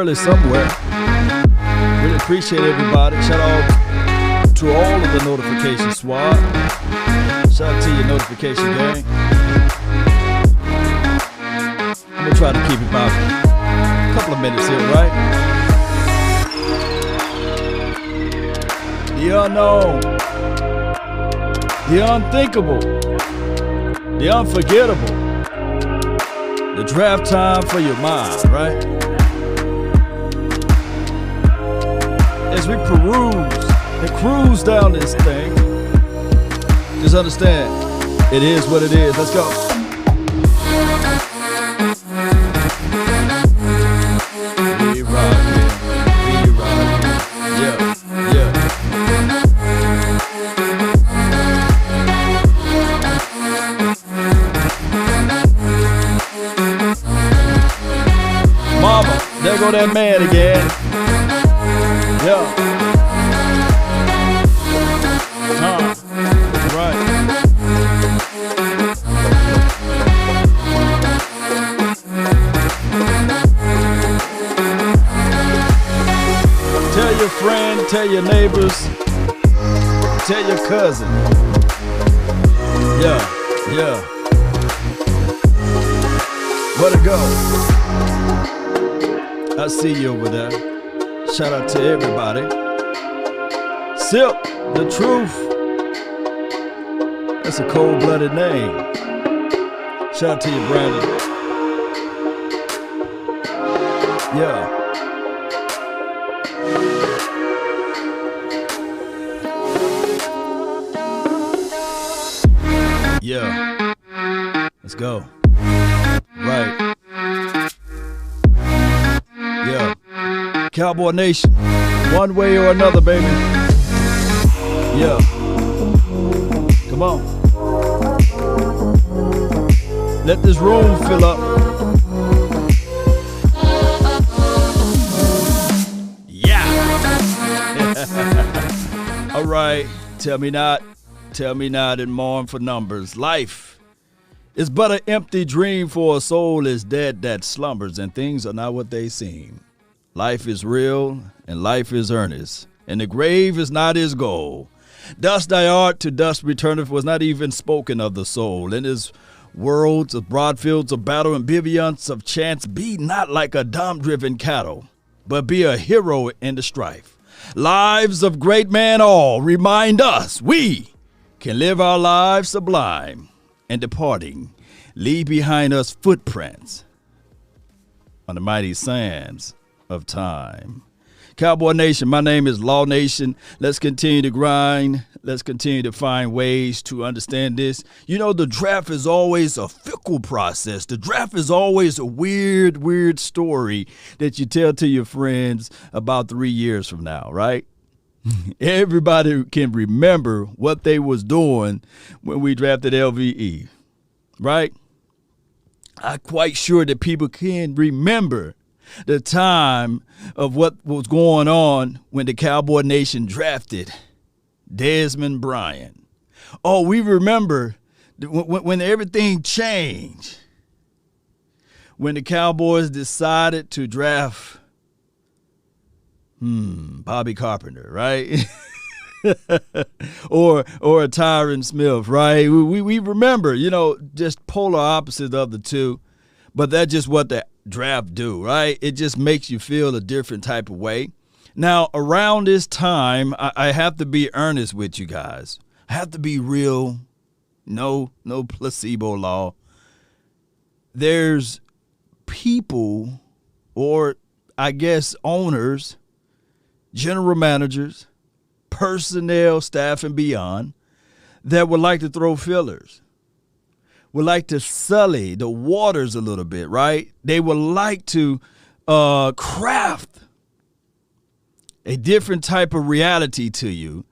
early somewhere. Really appreciate everybody. Shout out to all of the notification squad. Shout out to your notification gang. I'm going to try to keep it about a couple of minutes here, right? The unknown. The unthinkable. The unforgettable. The draft time for your mind, right? As we peruse and cruise down this thing, just understand, it is what it is. Let's go. We rock, yeah. We rock, yeah. Yeah. Mama, there go that man again. Yeah. Right. Tell your friend, tell your neighbors, tell your cousin. Yeah, yeah. Where'd it go? I see you over there. Shout out to everybody. Silk, the truth. That's a cold-blooded name. Shout out to you, Brandon. Yeah. Yeah. Let's go. Right. Yeah. Cowboy Nation. One way or another, baby. Yeah. Come on. Let this room fill up. Yeah. All right. Tell me not and mourn for numbers. Life is but an empty dream, for a soul is dead that slumbers, and things are not what they seem. Life is real and life is earnest, and the grave is not his goal. Dust thy art, to dust returneth, was not even spoken of the soul. In his worlds of broad fields of battle and bivouacs of chance, be not like a dom-driven cattle, but be a hero in the strife. Lives of great men all remind us we can live our lives sublime, and departing, leave behind us footprints on the mighty sands of time. Cowboy Nation, my name is Law Nation. Let's continue to grind. Let's continue to find ways to understand this. You know, the draft is always a fickle process. The draft is always a weird story that you tell to your friends about 3 years from now, right? Everybody can remember what they was doing when we drafted LVE, right? I'm quite sure that people can remember the time of what was going on when the Cowboy Nation drafted Desmond Bryan. Oh, we remember when everything changed, when the Cowboys decided to draft Bobby Carpenter, right? or a Tyron Smith, right? We remember, you know, just polar opposites of the two, but that's just what the draft do, right? It just makes you feel a different type of way. Now, around this time, I have to be earnest with you guys. I have to be real. No placebo law. There's people, or I guess owners, general managers, personnel, staff, and beyond, that would like to throw fillers, would like to sully the waters a little bit, right? They would like to craft a different type of reality to you.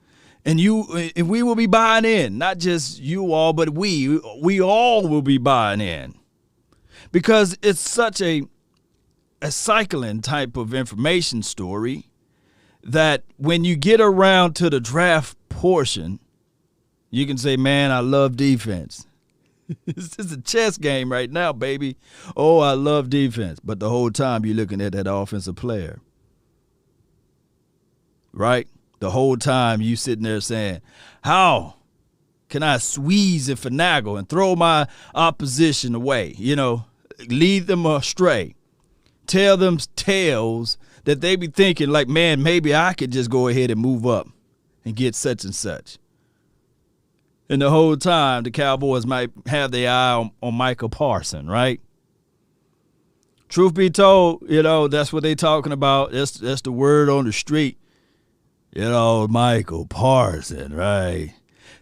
And we will be buying in, not just you all, but we all will be buying in, because it's such a cycling type of information story that when you get around to the draft portion, you can say, man, I love defense. It's a chess game right now, baby. Oh, I love defense. But the whole time you're looking at that offensive player. Right? The whole time you sitting there saying, how can I squeeze and finagle and throw my opposition away? Lead them astray. Tell them tales that they be thinking like, man, maybe I could just go ahead and move up and get such and such. And the whole time, the Cowboys might have their eye on Michael Parsons, right? Truth be told, that's what they talking about. That's the word on the street. Michael Parsons, right?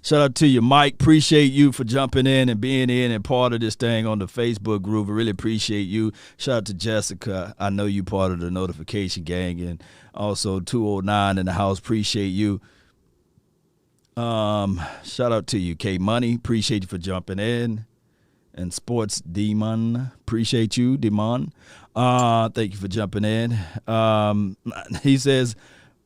Shout out to you, Mike. Appreciate you for jumping in and being in and part of this thing on the Facebook group. I really appreciate you. Shout out to Jessica. I know you part of the notification gang. And also 209 in the house. Appreciate you. Shout out to you, K Money. Appreciate you for jumping in. And Sports Demon. Appreciate you, Demon. Thank you for jumping in. He says,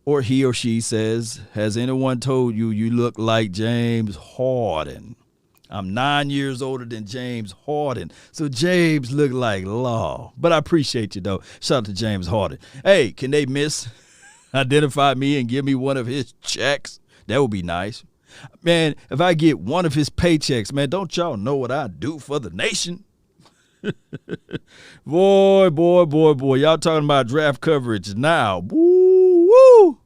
or he or she says, has anyone told you you look like James Harden? I'm 9 years older than James Harden. So James look like law. But I appreciate you, though. Shout out to James Harden. Hey, can they identify me and give me one of his checks? That would be nice. Man, if I get one of his paychecks, man, don't y'all know what I do for the nation? Boy. Y'all talking about draft coverage now. Woo.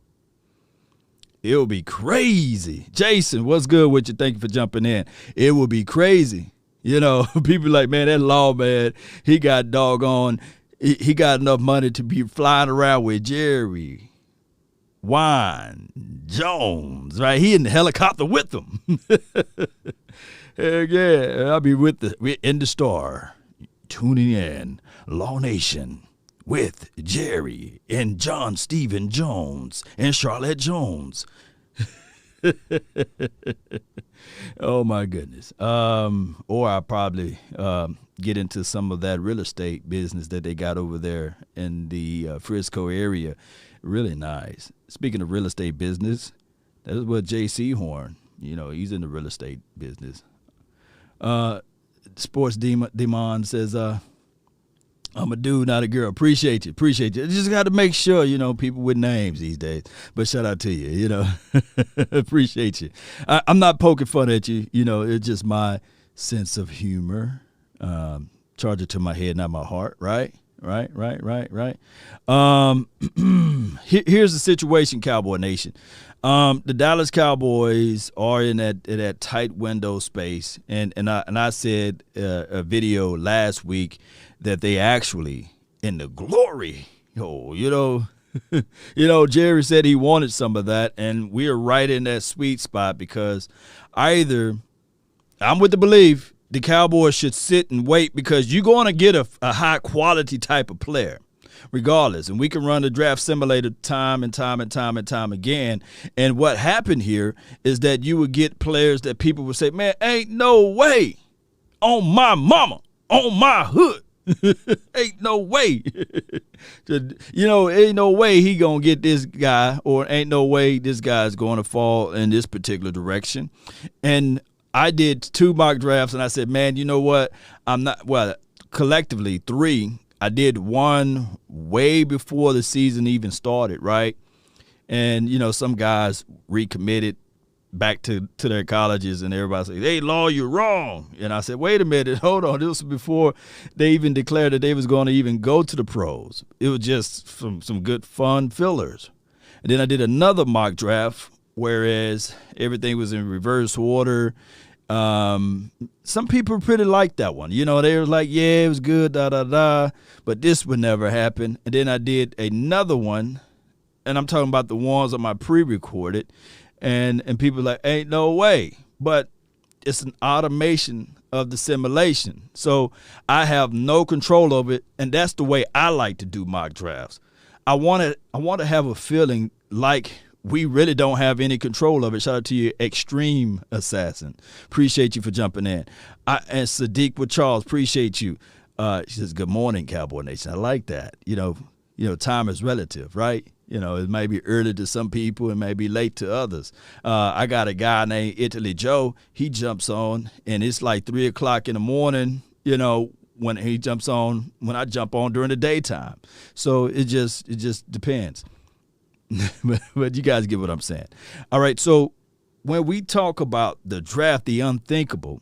It'll be crazy. Jason, what's good with you? Thank you for jumping in. It will be crazy. People like, man, that law, man, he got doggone, he got enough money to be flying around with Jerry Wine Jones, right? He in the helicopter with them. Heck yeah, I'll be we're in the store, tuning in, Law Nation, with Jerry and John Stephen Jones and Charlotte Jones. Oh my goodness. Or I'll probably get into some of that real estate business that they got over there in the Frisco area. Really nice. Speaking of real estate business, that is what J.C. Horn, he's in the real estate business. Sports Demon says, I'm a dude, not a girl. Appreciate you. Just got to make sure, people with names these days. But shout out to you, Appreciate you. I'm not poking fun at you. It's just my sense of humor. Charge it to my head, not my heart, right? Right. Here's the situation, Cowboy Nation. The Dallas Cowboys are in that tight window space, and I said a video last week that they actually in the glory. Jerry said he wanted some of that, and we are right in that sweet spot because either I'm with the belief the Cowboys should sit and wait because you're going to get a high-quality type of player regardless. And we can run the draft simulator time and time again. And what happened here is that you would get players that people would say, man, ain't no way on my mama, on my hood. Ain't no way. Ain't no way he going to get this guy, or ain't no way this guy is going to fall in this particular direction. And I did 2 mock drafts, and I said, man, you know what? Collectively 3. I did one way before the season even started, right? And, some guys recommitted back to their colleges, and everybody said, hey, Law, you're wrong. And I said, wait a minute, hold on. This was before they even declared that they was going to even go to the pros. It was just some good fun fillers. And then I did another mock draft, whereas everything was in reverse order. Some people pretty liked that one. They were like, yeah, it was good, but this would never happen. And then I did another one, and I'm talking about the ones on my pre-recorded, and people were like, ain't no way. But it's an automation of the simulation. So I have no control of it, and that's the way I like to do mock drafts. I want to have a feeling like we really don't have any control of it. Shout out to you, Extreme Assassin. Appreciate you for jumping in. And Sadiq with Charles, appreciate you. She says, good morning, Cowboy Nation. I like that. Time is relative, right? It may be early to some people and may be late to others. I got a guy named Italy Joe. He jumps on, and it's like 3 o'clock in the morning, when he jumps on, when I jump on during the daytime. So it just depends. But you guys get what I'm saying. All right, so when we talk about the draft, the unthinkable,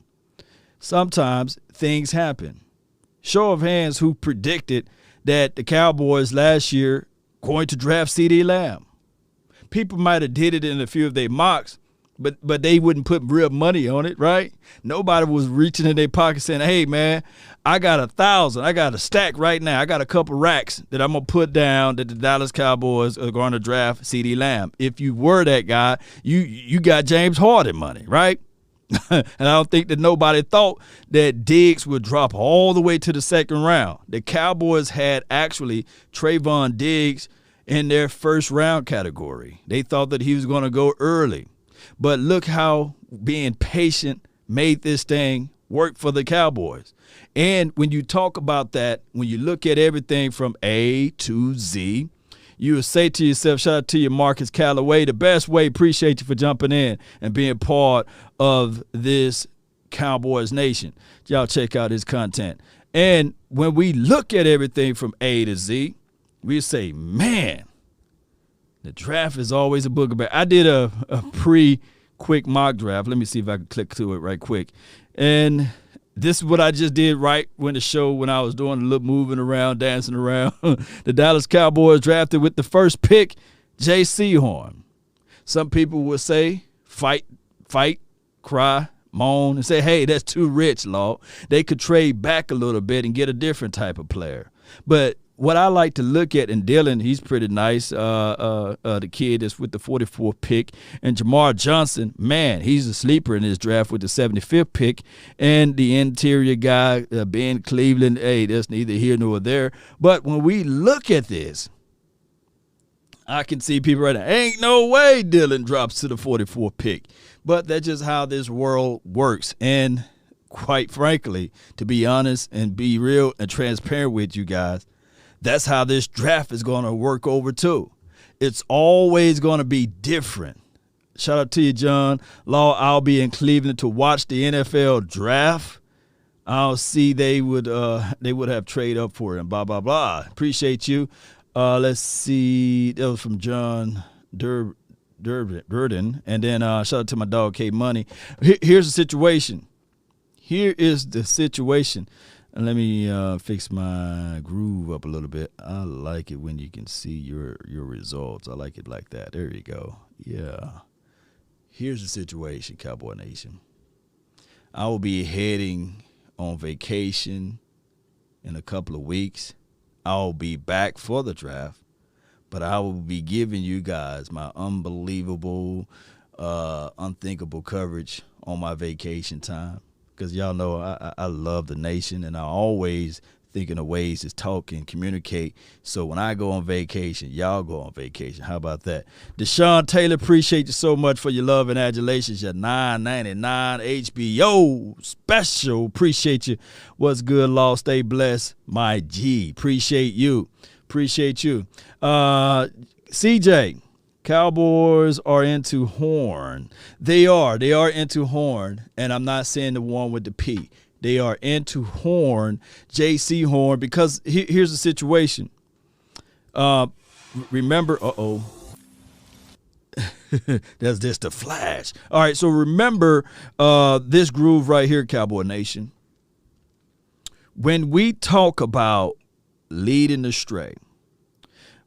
sometimes things happen. Show of hands who predicted that the Cowboys last year going to draft CeeDee Lamb. People might have did it in a few of their mocks, but they wouldn't put real money on it, right? Nobody was reaching in their pocket saying, hey, man, I got 1,000. I got a stack right now. I got a couple racks that I'm going to put down that the Dallas Cowboys are going to draft CeeDee Lamb. If you were that guy, you got James Harden money, right? And I don't think that nobody thought that Diggs would drop all the way to the second round. The Cowboys had actually Trayvon Diggs in their first round category. They thought that he was going to go early. But look how being patient made this thing work for the Cowboys. And when you talk about that, when you look at everything from A to Z, you would say to yourself, shout out to you, Marcus Callaway, the best way, appreciate you for jumping in and being part of this Cowboys Nation. Y'all check out his content. And when we look at everything from A to Z, we say, man, the draft is always a booger. I did a quick mock draft. Let me see if I can click to it right quick. And this is what I just did right when I was doing a little moving around, dancing around. The Dallas Cowboys drafted with the first pick, J.C. Horn. Some people would say fight, cry, moan, and say, hey, that's too rich, Law. They could trade back a little bit and get a different type of player. But what I like to look at, and Dylan, he's pretty nice, the kid that's with the 44th pick, and Jamar Johnson, man, he's a sleeper in this draft with the 75th pick, and the interior guy, Ben Cleveland, hey, that's neither here nor there. But when we look at this, I can see people right now, ain't no way Dylan drops to the 44th pick. But that's just how this world works. And quite frankly, to be honest and be real and transparent with you guys, that's how this draft is going to work over too. It's always going to be different. Shout out to you, John. Law, I'll be in Cleveland to watch the NFL draft. I'll see they would have trade up for him, blah, blah, blah. Appreciate you. Let's see. That was from John Durden. And then shout out to my dog, K Money. Here's the situation. Here is the situation. And let me fix my groove up a little bit. I like it when you can see your results. I like it like that. There you go. Yeah. Here's the situation, Cowboy Nation. I will be heading on vacation in a couple of weeks. I'll be back for the draft, but I will be giving you guys my unbelievable, unthinkable coverage on my vacation time. Because y'all know I love the nation, and I always thinking of ways to talk and communicate. So when I go on vacation, y'all go on vacation. How about that? Deshaun Taylor, appreciate you so much for your love and adulations. Your $9.99 HBO special. Appreciate you. What's good, Law? Stay blessed, my G. Appreciate you. Appreciate you. CJ. Cowboys are into Horn. They are into Horn, and I'm not saying the one with the P. They are into Horn, J.C. Horn, because here's the situation. Remember, that's just a flash. All right, so remember this groove right here, Cowboy Nation. When we talk about leading astray,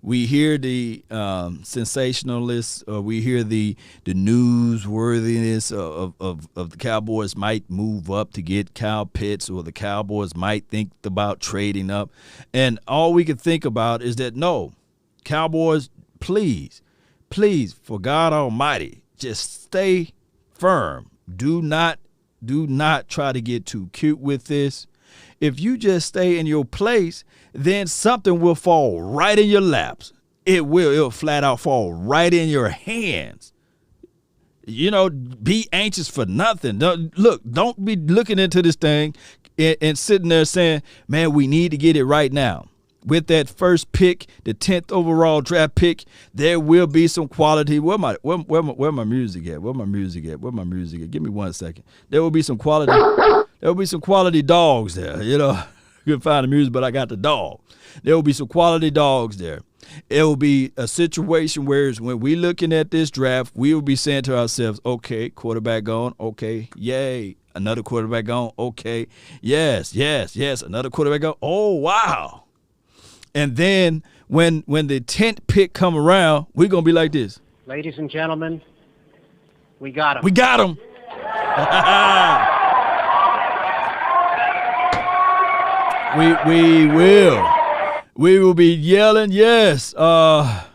we hear the sensationalists, or we hear the newsworthiness of the Cowboys might move up to get Kyle Pitts, or the Cowboys might think about trading up. And all we can think about is that, no, Cowboys, please, for God Almighty, just stay firm. Do not try to get too cute with this. If you just stay in your place, then something will fall right in your laps. It'll flat out fall right in your hands. Be anxious for nothing. Don't be looking into this thing and sitting there saying, man, we need to get it right now. with that first pick, the 10th overall draft pick, there will be some quality. Where my music at? Where my music at? Where my music at? Give me 1 second. There will be some quality. There will be some quality dogs there. You know, you can find the music, but I got the dog. There will be some quality dogs there. It will be a situation where when we looking at this draft, we will be saying to ourselves, okay, quarterback gone. Okay, yay. Another quarterback gone. Okay, yes. Another quarterback gone. Oh, wow. And then when the 10th pick come around, we're going to be like this. Ladies and gentlemen, we got him. We got him. We will. We will be yelling, yes. Let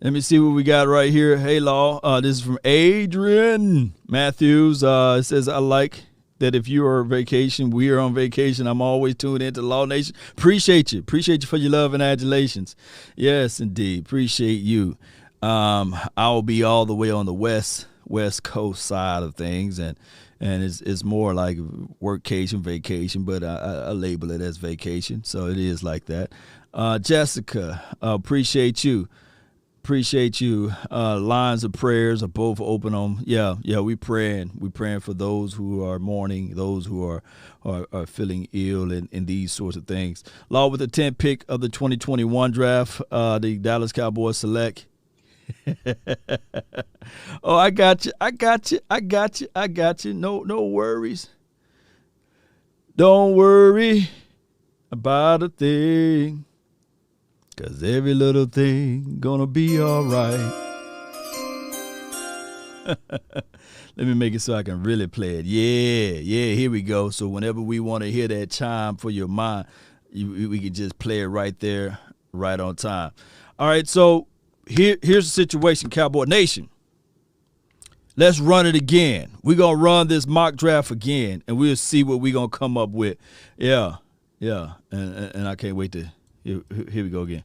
me see what we got right here. Hey, Law. This is from Adrian Matthews. It says, I like that if you are on vacation, we are on vacation. I'm always tuned into Law Nation. Appreciate you. Appreciate you for your love and adulations. Yes, indeed. Appreciate you. I'll be all the way on the West Coast side of things, and it's more like workcation, vacation, but I label it as vacation, so it is like that. Jessica, appreciate you. Appreciate you. Lines of prayers are both open on. Yeah, we praying. We praying for those who are mourning, those who are feeling ill, and these sorts of things. Law with the 10th pick of the 2021 draft, the Dallas Cowboys select. Oh, I got you. No worries. Don't worry about a thing, 'cause every little thing gonna be all right. Let me make it so I can really play it. Yeah, here we go. So whenever we want to hear that chime for your mind, we can just play it right there, right on time. All right, so here's the situation, Cowboy Nation. Let's run it again. We're going to run this mock draft again, and we'll see what we're going to come up with. Yeah. And I can't wait to – here we go again.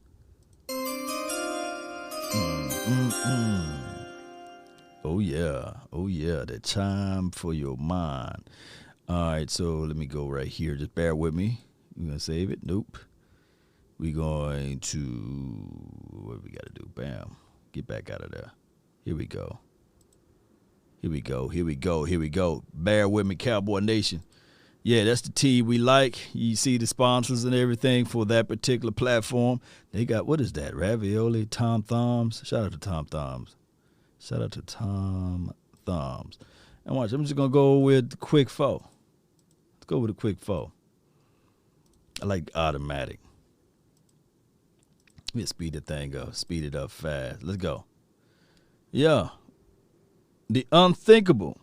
Oh, yeah. The chime for your mind. All right, so let me go right here. Just bear with me. We're going to save it. Nope. We're going to, what we got to do? Bam. Get back out of there. Here we go. Bear with me, Cowboy Nation. Yeah, that's the tea we like. You see the sponsors and everything for that particular platform. They got, what is that? Ravioli, Tom Thumbs. Shout out to Tom Thumbs. And watch, I'm just going to go with the Quick 4. Let's go with the Quick 4. I like automatic. We'll speed the thing up. Speed it up fast. Let's go. Yeah. The Unthinkable.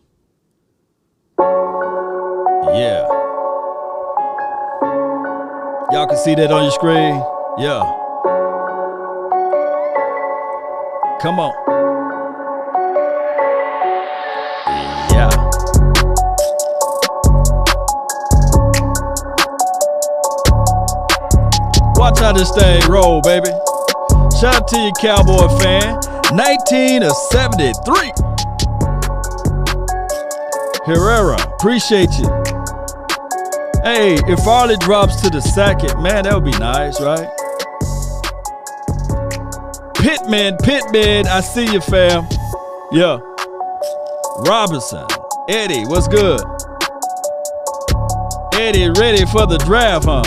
Yeah. Y'all can see that on your screen? Yeah. Come on. Yeah. Watch how this thing roll, baby. Shout out to you, Cowboy fan. 1973. Herrera, appreciate you. Hey, if Farley drops to the second, man, that would be nice, right? Pittman, I see you, fam. Yeah. Robinson, Eddie, what's good? Eddie, ready for the draft, huh?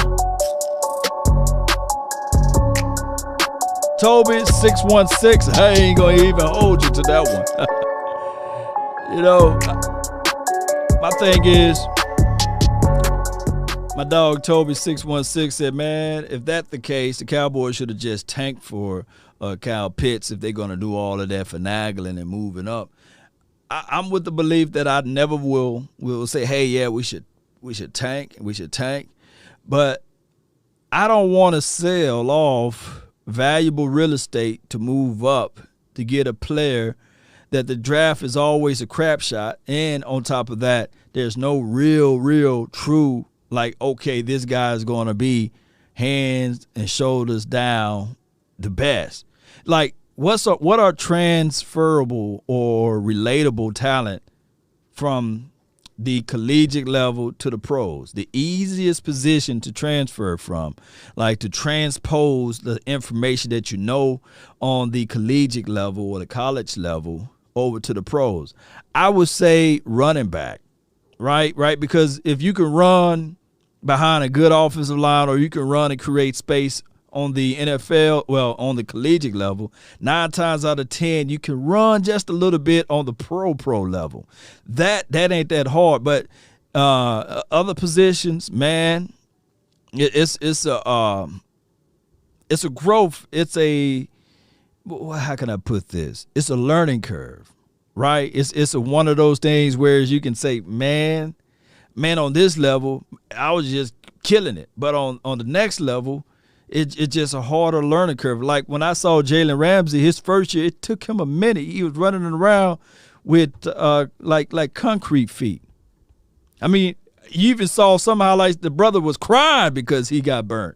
Toby, 616. I ain't gonna even hold you to that one. You know, my thing is, my dog Toby 616 said, man, if that's the case, the Cowboys should have just tanked for Kyle Pitts if they're going to do all of that finagling and moving up. I'm with the belief that I never will say, hey, yeah, we should tank. But I don't want to sell off valuable real estate to move up to get a player that the draft is always a crap shot. And on top of that, there's no real true, like, okay, this guy is going to be hands and shoulders down the best. Like, what are transferable or relatable talent from the collegiate level to the pros. The easiest position to transfer from, like to transpose the information that you know on the collegiate level or the college level over to the pros. I would say running back, right? Because if you can run behind a good offensive line or you can run and create space on the NFL, well, on the collegiate level, 9 times out of 10, you can run just a little bit on the pro level. That ain't that hard. But other positions, man, it's a growth. It's a, how can I put this? It's a learning curve, right? It's one of those things where you can say, man, on this level, I was just killing it. But on the next level, it's just a harder learning curve. Like when I saw Jalen Ramsey, his first year, it took him a minute. He was running around with like concrete feet. I mean, you even saw some highlights. The brother was crying because he got burnt,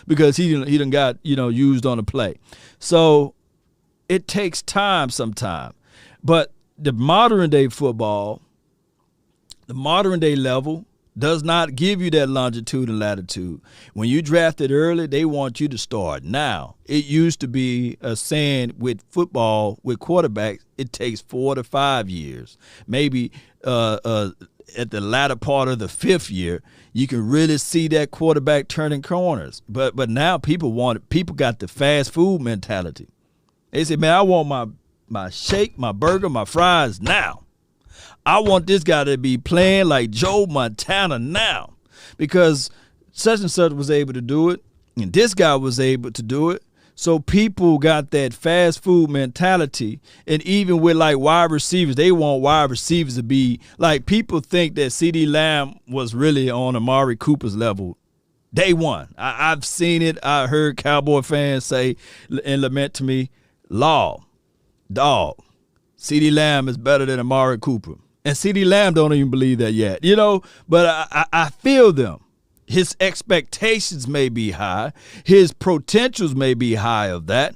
because he done got, used on a play. So it takes time sometimes. But the modern day football, the modern day level, does not give you that longitude and latitude. When you drafted early, they want you to start now. It used to be a saying with football, with quarterbacks, it takes 4 to 5 years. Maybe at the latter part of the 5th year, you can really see that quarterback turning corners. But now people got the fast food mentality. They say, man, I want my shake, my burger, my fries now. I want this guy to be playing like Joe Montana now, because such and such was able to do it, and this guy was able to do it. So people got that fast food mentality, and even with like wide receivers, they want wide receivers to be like, people think that CeeDee Lamb was really on Amari Cooper's level day one. I've seen it. I heard Cowboy fans say and lament to me, dog, CeeDee Lamb is better than Amari Cooper. And CeeDee Lamb don't even believe that yet, but I feel them. His expectations may be high. His potentials may be high of that.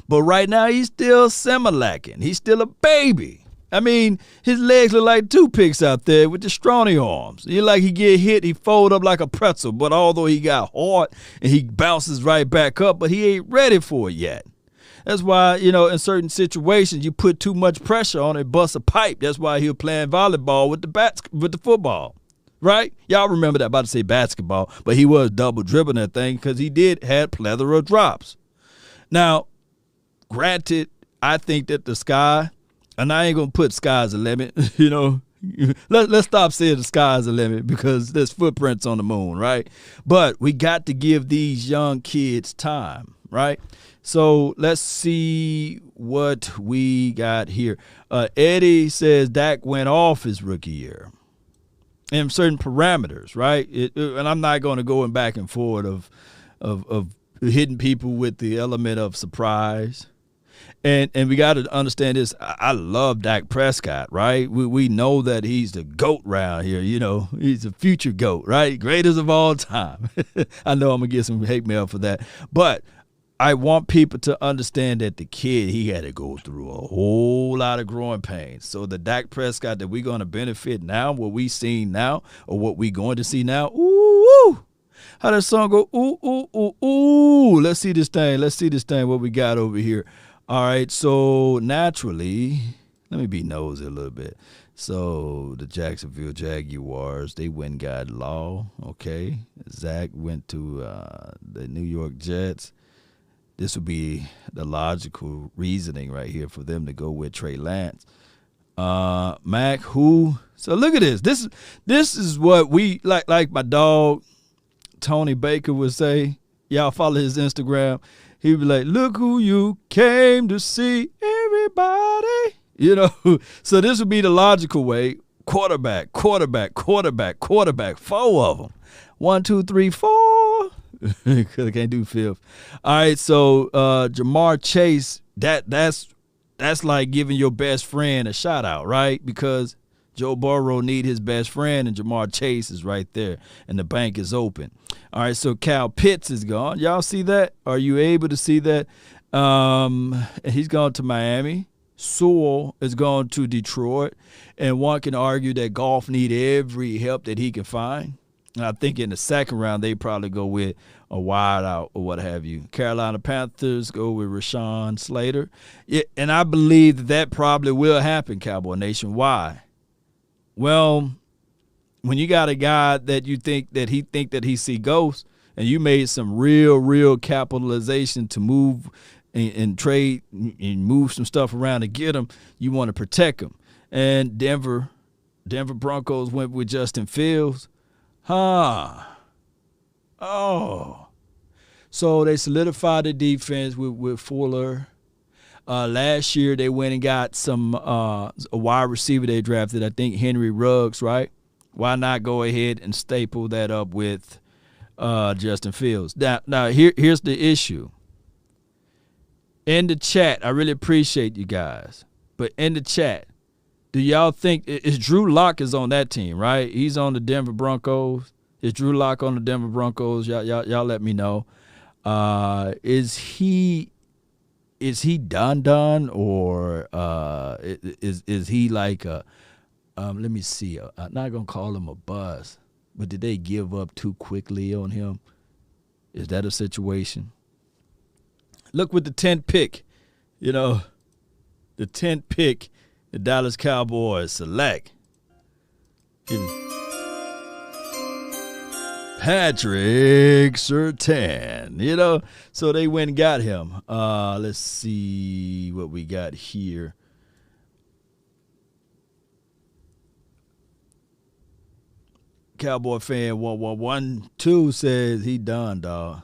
But right now he's still semi-lacking. He's still a baby. I mean, his legs look like toothpicks out there with the scrawny arms. Like he get hit, he fold up like a pretzel. But although he got hard and he bounces right back up, but he ain't ready for it yet. That's why, in certain situations, you put too much pressure on it, bust a pipe. That's why he was playing volleyball with the football, right? Y'all remember that, about to say basketball, but he was double dribbling that thing because he had plethora of drops. Now, granted, I think that the sky, and I ain't going to put sky's the limit, Let's stop saying the sky's the limit because there's footprints on the moon, right? But we got to give these young kids time, right? So let's see what we got here. Eddie says Dak went off his rookie year in certain parameters, right? And I'm not going to go back and forth of hitting people with the element of surprise. And we got to understand this. I love Dak Prescott, right? We know that he's the GOAT round here. He's a future GOAT, right? Greatest of all time. I know I'm going to get some hate mail for that. But I want people to understand that the kid, he had to go through a whole lot of growing pains. So the Dak Prescott that we're going to benefit now, what we seen now, or what we going to see now, ooh, how that song go, ooh, ooh, ooh, ooh. Let's see this thing, what we got over here. All right, so naturally, let me be nosy a little bit. So the Jacksonville Jaguars, they went and got Law, okay. Zach went to the New York Jets. This would be the logical reasoning right here for them to go with Trey Lance. Mac, who? So look at this. This is what we, like my dog Tony Baker would say. Y'all follow his Instagram. He'd be like, look who you came to see, everybody. So this would be the logical way. Quarterback, 4 of them. 1, 2, 3, 4. Because I can't do fifth. All right, so Jamar Chase, that's like giving your best friend a shout out, right? Because Joe Burrow need his best friend, and Jamar Chase is right there, and the bank is open. All right, so Kyle Pitts is gone. Y'all see that? Are you able to see that? He's gone to Miami. Sewell is going to Detroit, and one can argue that Goff need every help that he can find. And I think in the second round, they probably go with a wide out or what have you. Carolina Panthers go with Rashawn Slater. And I believe that probably will happen, Cowboy Nation. Why? Well, when you got a guy that you think that he see ghosts, and you made some real capitalization to move and trade and move some stuff around to get him, you want to protect him. And Denver Broncos went with Justin Fields. Oh. So they solidified the defense with Fuller. Last year they went and got some a wide receiver they drafted, I think Henry Ruggs, right? Why not go ahead and staple that up with Justin Fields? Now here's the issue. In the chat, I really appreciate you guys, but in the chat, do y'all think it's Drew Lock is on that team, right? He's on the Denver Broncos. Is Drew Lock on the Denver Broncos? Y'all let me know. Is he done or is he like a let me see. I'm not gonna call him a bust, but did they give up too quickly on him? Is that a situation? Look with the 10th pick, the 10th pick, the Dallas Cowboys select Patrick Surtain, so they went and got him. Let's see what we got here. Cowboy fan 1112 says he done, dog.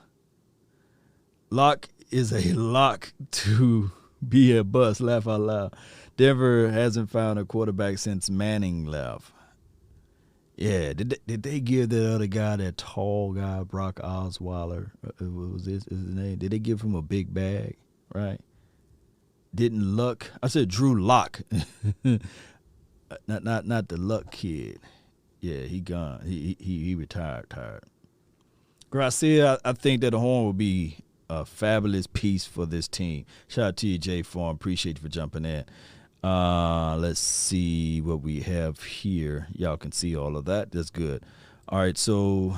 Lock is a lock to be a bust. Laugh out loud. Denver hasn't found a quarterback since Manning left. Yeah, did they give the other guy, that tall guy, Brock Osweiler, was his name? Did they give him a big bag? Right? Didn't Luck? I said Drew Lock, not the Luck kid. Yeah, he gone. He retired. Garcia, I think that the horn will be a fabulous piece for this team. Shout out to you, Jay Farm. Appreciate you for jumping in. Let's see what we have here. Y'all can see all of that. That's good. All right, so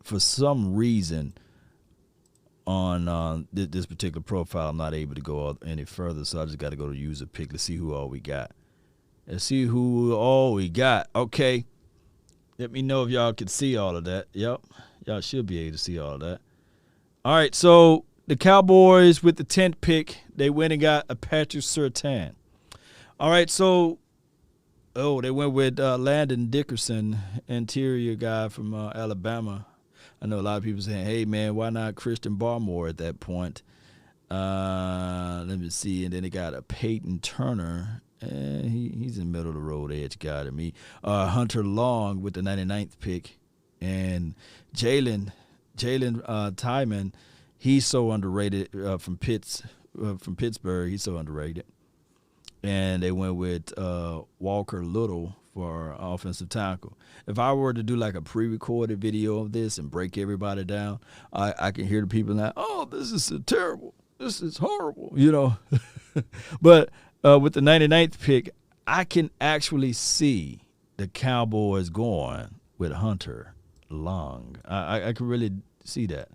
for some reason on this particular profile, I'm not able to go any further, so I just got to go to user pick. Let's see who all we got. Okay. Let me know if y'all can see all of that. Yep. Y'all should be able to see all of that. All right, so the Cowboys with the 10th pick, they went and got a Patrick Surtain. All right, so they went with Landon Dickerson, interior guy from Alabama. I know a lot of people saying, hey, man, why not Christian Barmore at that point? Let me see. And then they got a Peyton Turner. He's in the middle of the road edge guy to me. Hunter Long with the 99th pick. And Jalen Tyman, he's so underrated from Pittsburgh. He's so underrated. And they went with Walker Little for offensive tackle. If I were to do like a pre-recorded video of this and break everybody down, I can hear the people now, oh, this is terrible. This is horrible, But with the 99th pick, I can actually see the Cowboys going with Hunter Long. I can really see that.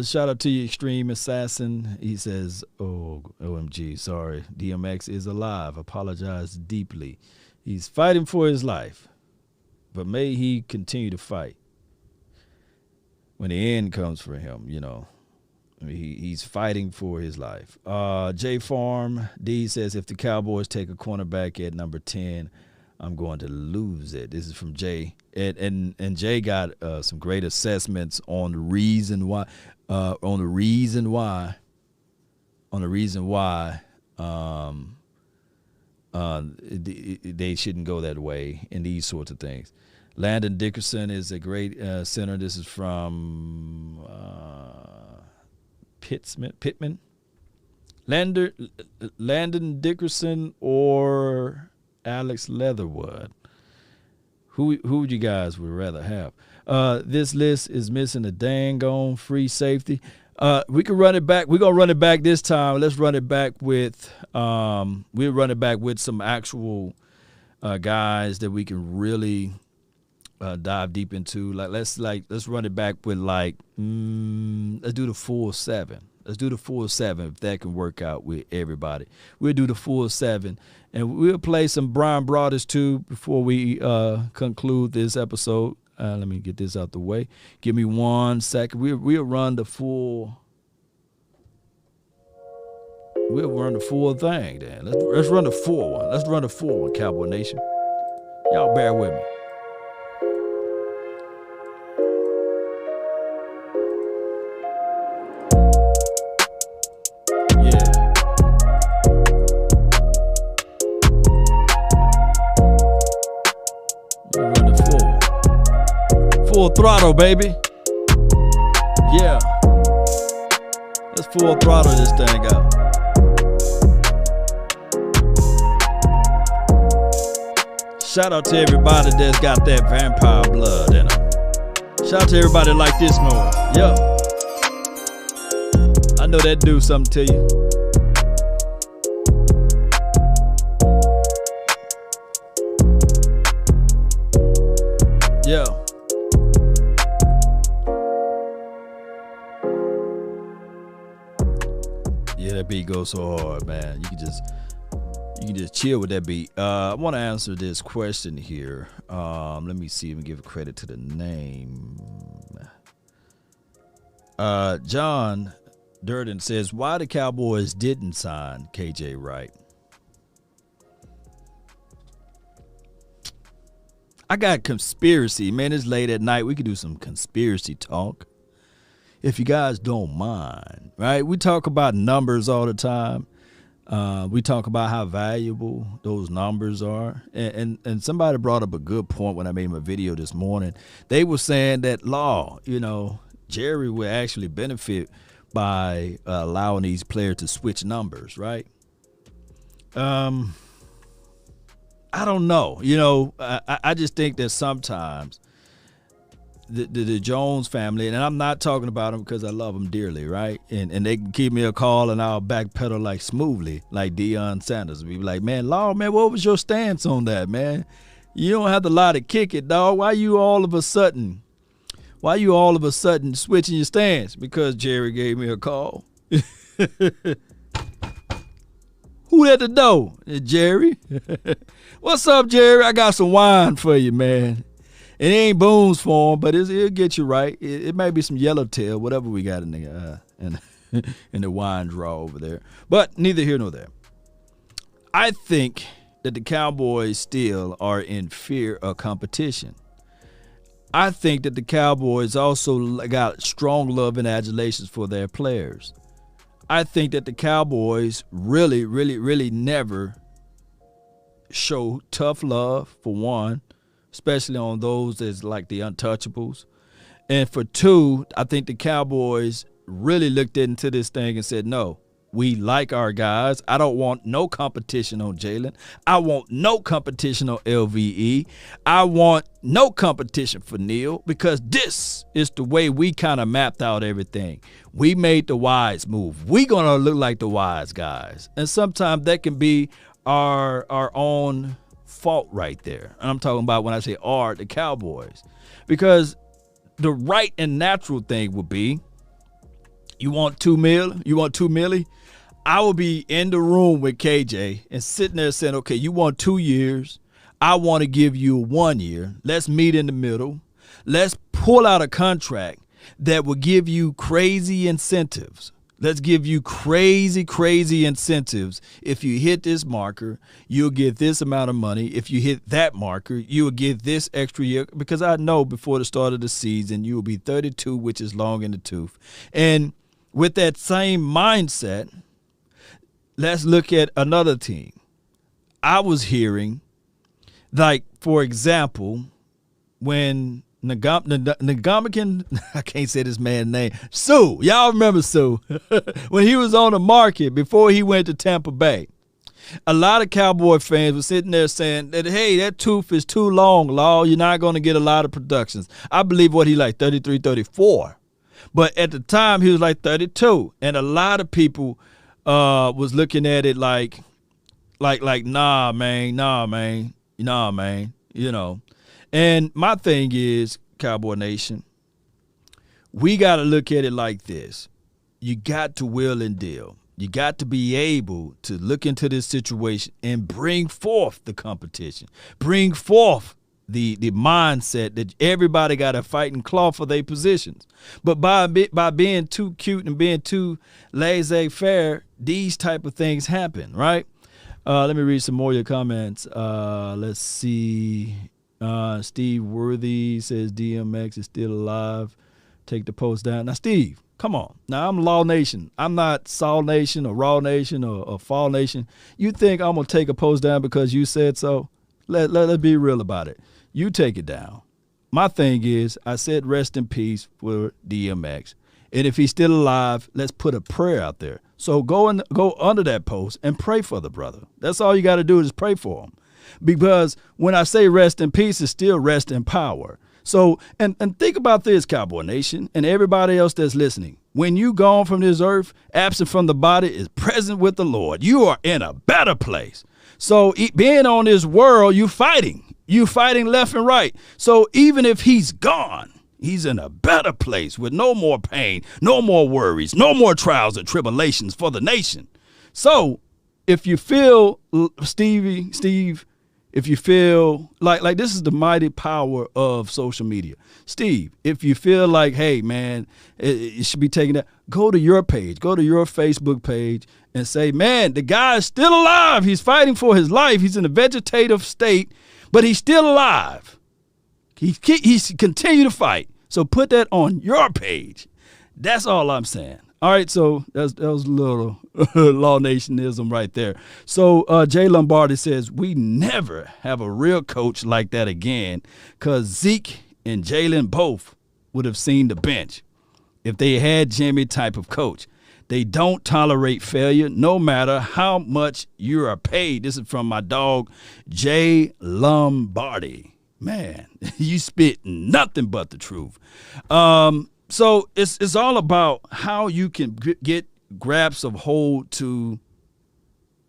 Shout out to you, Extreme Assassin. He says, oh, OMG, sorry. DMX is alive. Apologize deeply. He's fighting for his life, but may he continue to fight when the end comes for him, he's fighting for his life. J Farm D says, if the Cowboys take a cornerback at number 10, I'm going to lose it. This is from Jay. And Jay got some great assessments on the reason why they shouldn't go that way and these sorts of things. Landon Dickerson is a great center. This is from Pittman. Landon Dickerson or Alex Leatherwood. Who would you guys would rather have? This list is missing a dang on free safety. We can run it back. We're gonna run it back this time. Let's run it back with we'll run it back with some actual guys that we can really dive deep into. Let's run it back with let's do the full 7. Let's do the full 7 if that can work out with everybody. We'll do the full 7, and we'll play some Bryan Broaddus too before we conclude this episode. Let me get this out the way. Give me 1 second. We'll run the full. We'll run the full thing then. Let's run the full one. Let's run the full one, Cowboy Nation. Y'all bear with me. Full throttle, baby. Yeah. Let's full throttle this thing out. Shout out to everybody that's got that vampire blood in them. Shout out to everybody like this noise. Yeah. I know that do something to you. Yeah. Yeah, that beat goes so hard, man. You can just chill with that beat. I want to answer this question here. Let me see if I can give credit to the name. John Durden says, why the Cowboys didn't sign KJ Wright? I got conspiracy. Man, it's late at night. We could do some conspiracy talk, if you guys don't mind, right? We talk about numbers all the time. We talk about how valuable those numbers are. And somebody brought up a good point when I made my video this morning. They were saying that Jerry would actually benefit by allowing these players to switch numbers, right? I don't know. I just think that sometimes the Jones family, and I'm not talking about them because I love them dearly, right? And they can give me a call and I'll backpedal like smoothly, like Deion Sanders. We be like, man, Law, man, what was your stance on that, man? You don't have to lie to kick it, dog. Why you all of a sudden switching your stance? Because Jerry gave me a call. Who at the door? Jerry. What's up, Jerry? I got some wine for you, man. It ain't Boone's for him, but it'll get you right. It might be some yellowtail, whatever we got in the in the wine drawer over there. But neither here nor there. I think that the Cowboys still are in fear of competition. I think that the Cowboys also got strong love and adulations for their players. I think that the Cowboys really, really, really never show tough love, for one, especially on those that's like the untouchables. And for two, I think the Cowboys really looked into this thing and said, no, we like our guys. I don't want no competition on Jalen. I want no competition on LVE. I want no competition for Neil, because this is the way we kind of mapped out everything. We made the wise move. We're going to look like the wise guys. And sometimes that can be our own fault right there. And I'm talking about when I say the Cowboys. Because the right and natural thing would be, you want $2 million? You want $2 million? I will be in the room with KJ and sitting there saying, okay, you want 2 years. I want to give you 1 year. Let's meet in the middle. Let's pull out a contract that will give you crazy incentives. Let's give you crazy, crazy incentives. If you hit this marker, you'll get this amount of money. If you hit that marker, you'll get this extra year. Because I know before the start of the season, you will be 32, which is long in the tooth. And with that same mindset, let's look at another team. I was hearing, like, for example, when Nagamakan, I can't say this man's name, Sue. Y'all remember Sue? When he was on the market before he went to Tampa Bay, A lot of Cowboy fans were sitting there saying that, hey, that tooth is too long, Law. You're not going to get a lot of productions. I believe what he like, 33, 34. But at the time, he was like 32. And a lot of people was looking at it like, nah, man. You know. And my thing is, Cowboy Nation, we got to look at it like this. You got to will and deal. You got to be able to look into this situation and bring forth the competition. Bring forth the mindset that everybody got a fighting claw for their positions. But by being too cute and being too laissez-faire, these type of things happen, right? Let me read some more of your comments. Let's see. Steve Worthy says DMX is still alive. Take the post down. Now, Steve, come on. Now, I'm Law Nation. I'm not Saul Nation or Raw Nation or Fall Nation. You think I'm going to take a post down because you said so? Let's be real about it. You take it down. My thing is, I said rest in peace for DMX. And if he's still alive, let's put a prayer out there. So go under that post and pray for the brother. That's all you got to do is pray for him. Because when I say rest in peace, it's still rest in power. So, and think about this, Cowboy Nation, and everybody else that's listening. When you gone from this earth, absent from the body is present with the Lord. You are in a better place. So being on this world, you fighting left and right. So even if he's gone, he's in a better place with no more pain, no more worries, no more trials and tribulations for the nation. So if you feel, Steve, if you feel like this is the mighty power of social media. Steve, if you feel like, hey, man, it should be taken out, go to your page, go to your Facebook page and say, man, the guy is still alive. He's fighting for his life. He's in a vegetative state, but he's still alive. He's continue to fight. So put that on your page. That's all I'm saying. All right, so that was a little Law Nationism right there. So Jay Lombardi says, we never have a real coach like that again because Zeke and Jalen both would have seen the bench if they had Jimmy type of coach. They don't tolerate failure no matter how much you are paid. This is from my dog, Jay Lombardi. Man, you spit nothing but the truth. So it's all about how you can grasp of hold to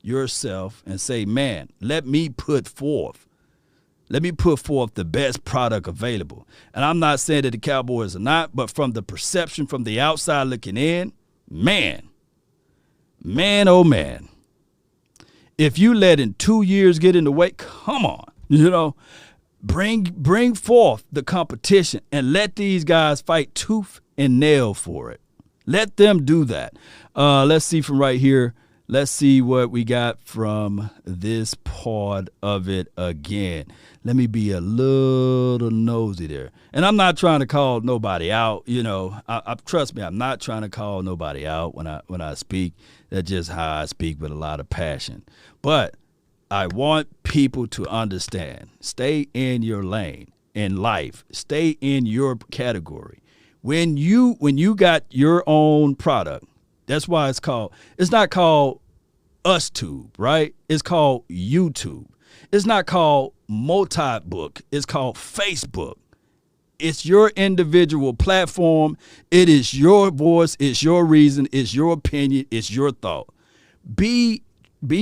yourself and say, man, let me put forth the best product available. And I'm not saying that the Cowboys are not, but from the perception from the outside looking in, man, oh man, if you let in 2 years get in the way, come on, bring forth the competition and let these guys fight tooth and nail for it. Let them do that. Let's see from right here. Let's see what we got from this part of it again. Let me be a little nosy there. And I'm not trying to call nobody out. Trust me, I'm not trying to call nobody out when I speak. That's just how I speak with a lot of passion. But I want people to understand. Stay in your lane in life. Stay in your category. When you got your own product, that's why it's not called UsTube, right? It's called YouTube. It's not called Multi-Book. It's called Facebook. It's your individual platform. It is your voice. It's your reason. It's your opinion. It's your thought. Be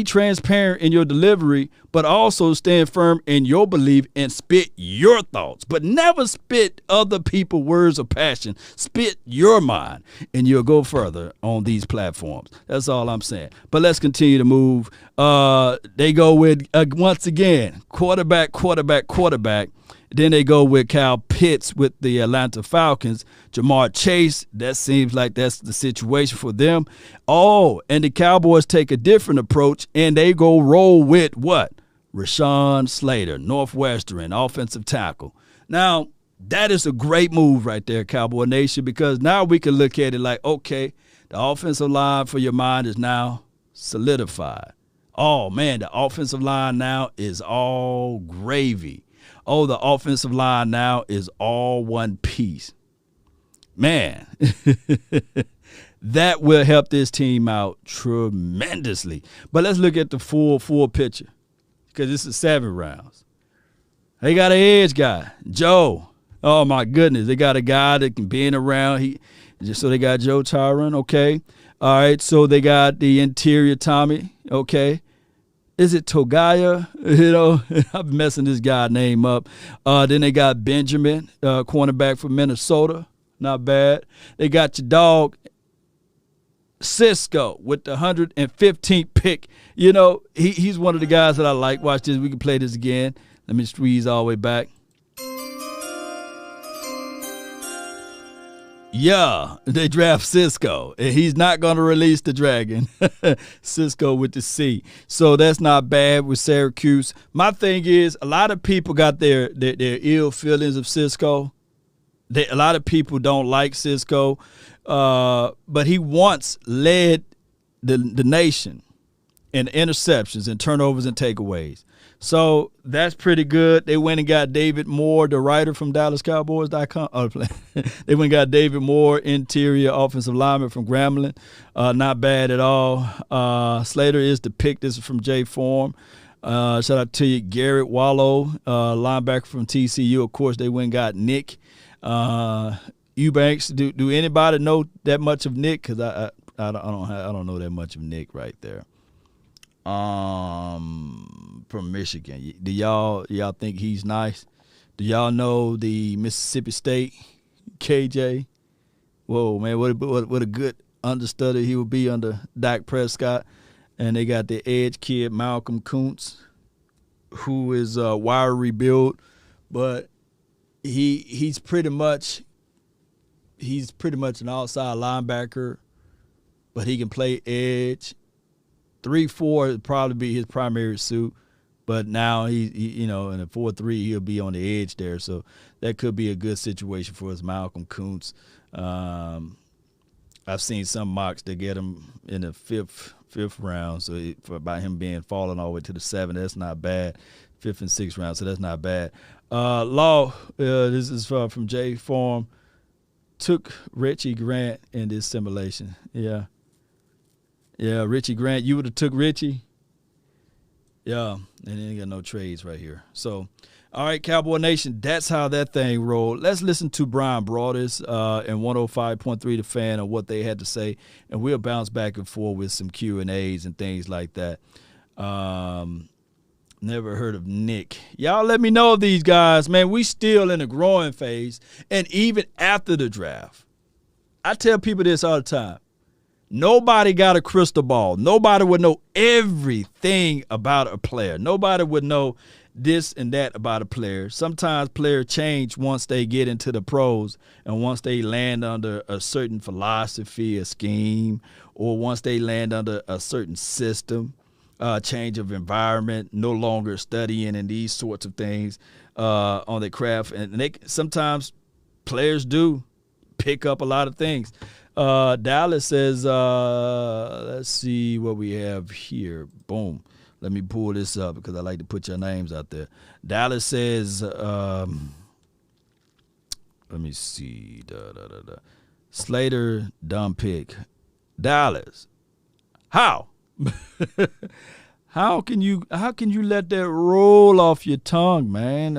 transparent in your delivery, but also stand firm in your belief and spit your thoughts. But never spit other people's words of passion. Spit your mind, and you'll go further on these platforms. That's all I'm saying. But let's continue to move. They go with, once again, quarterback. Then they go with Kyle Pitts with the Atlanta Falcons. Jamar Chase, that seems like that's the situation for them. Oh, and the Cowboys take a different approach, and they go roll with what? Rashawn Slater, Northwestern, offensive tackle. Now, that is a great move right there, Cowboy Nation, because now we can look at it like, okay, the offensive line for your mind is now solidified. Oh, man, the offensive line now is all gravy. Oh, the offensive line now is all one piece. Man, That will help this team out tremendously. But let's look at the full picture because this is 7 rounds. They got an edge guy, Joe. Oh, my goodness. They got a guy that can be in around. So they got Joe Tyron, okay. All right, so they got the interior Tommy, okay. Is it Togaya? I'm messing this guy's name up. Then they got Benjamin, cornerback from Minnesota. Not bad. They got your dog, Cisco, with the 115th pick. He's one of the guys that I like. Watch this. We can play this again. Let me squeeze all the way back. Yeah, they draft Cisco, and he's not going to release the dragon. Cisco with the C. So that's not bad with Syracuse. My thing is, a lot of people got their ill feelings of Cisco. A lot of people don't like Cisco, but he once led the nation in interceptions and turnovers and takeaways. So that's pretty good. They went and got David Moore, the writer from DallasCowboys.com. They went and got David Moore, interior offensive lineman from Grambling. Not bad at all. Slater is the pick. This is from J Form. Shout out to you. Garrett Wallow, linebacker from TCU. Of course, they went and got Nick Eubanks. Do anybody know that much of Nick? Because I don't know that much of Nick right there. From Michigan. Do y'all think he's nice? Do y'all know the Mississippi State KJ? Whoa, man, what a good understudy he would be under Dak Prescott. And they got the edge kid Malcolm Kuntz, who is wiry build, but he's pretty much an outside linebacker, but he can play edge. 3-4 would probably be his primary suit, but now he in a 4-3 he'll be on the edge there, so that could be a good situation for us. Malcolm Kuntz. I've seen some mocks that get him in the fifth round, so by him being falling all the way to the 7th, that's not bad. 5th and 6th round, so that's not bad. Law, this is from J Form. Took Richie Grant in this simulation. Yeah, Richie Grant. You would have took Richie. Yeah, and they ain't got no trades right here. So, all right, Cowboy Nation, that's how that thing rolled. Let's listen to Bryan Broaddus and 105.3 The Fan and what they had to say, and we'll bounce back and forth with some Q&As and things like that. Never heard of Nick. Y'all let me know these guys, man. We still in a growing phase, and even after the draft. I tell people this all the time. Nobody got a crystal ball. Nobody would know everything about a player. Nobody would know this and that about a player. Sometimes players change once they get into the pros and once they land under a certain philosophy, a scheme, or once they land under a certain system, change of environment, no longer studying and these sorts of things on their craft. And sometimes players do pick up a lot of things. Dallas says, let's see what we have here. Boom. Let me pull this up because I like to put your names out there. Dallas says, let me see. Slater, dumb pick. Dallas. How? How can you let that roll off your tongue, man?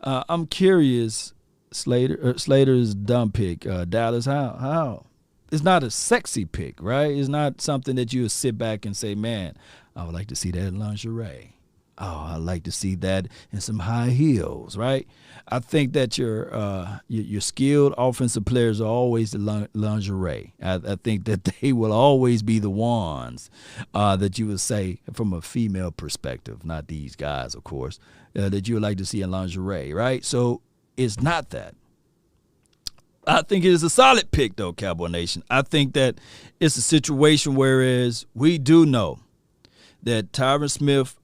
I'm curious. Slater's dumb pick. Dallas, how? It's not a sexy pick, right? It's not something that you would sit back and say, man, I would like to see that in lingerie. Oh, I'd like to see that in some high heels, right? I think that your skilled offensive players are always the lingerie. I think that they will always be the ones that you would say from a female perspective, not these guys, of course, that you would like to see in lingerie, right? So it's not that. I think it is a solid pick, though, Cowboy Nation. I think that it's a situation whereas we do know that Tyron Smith,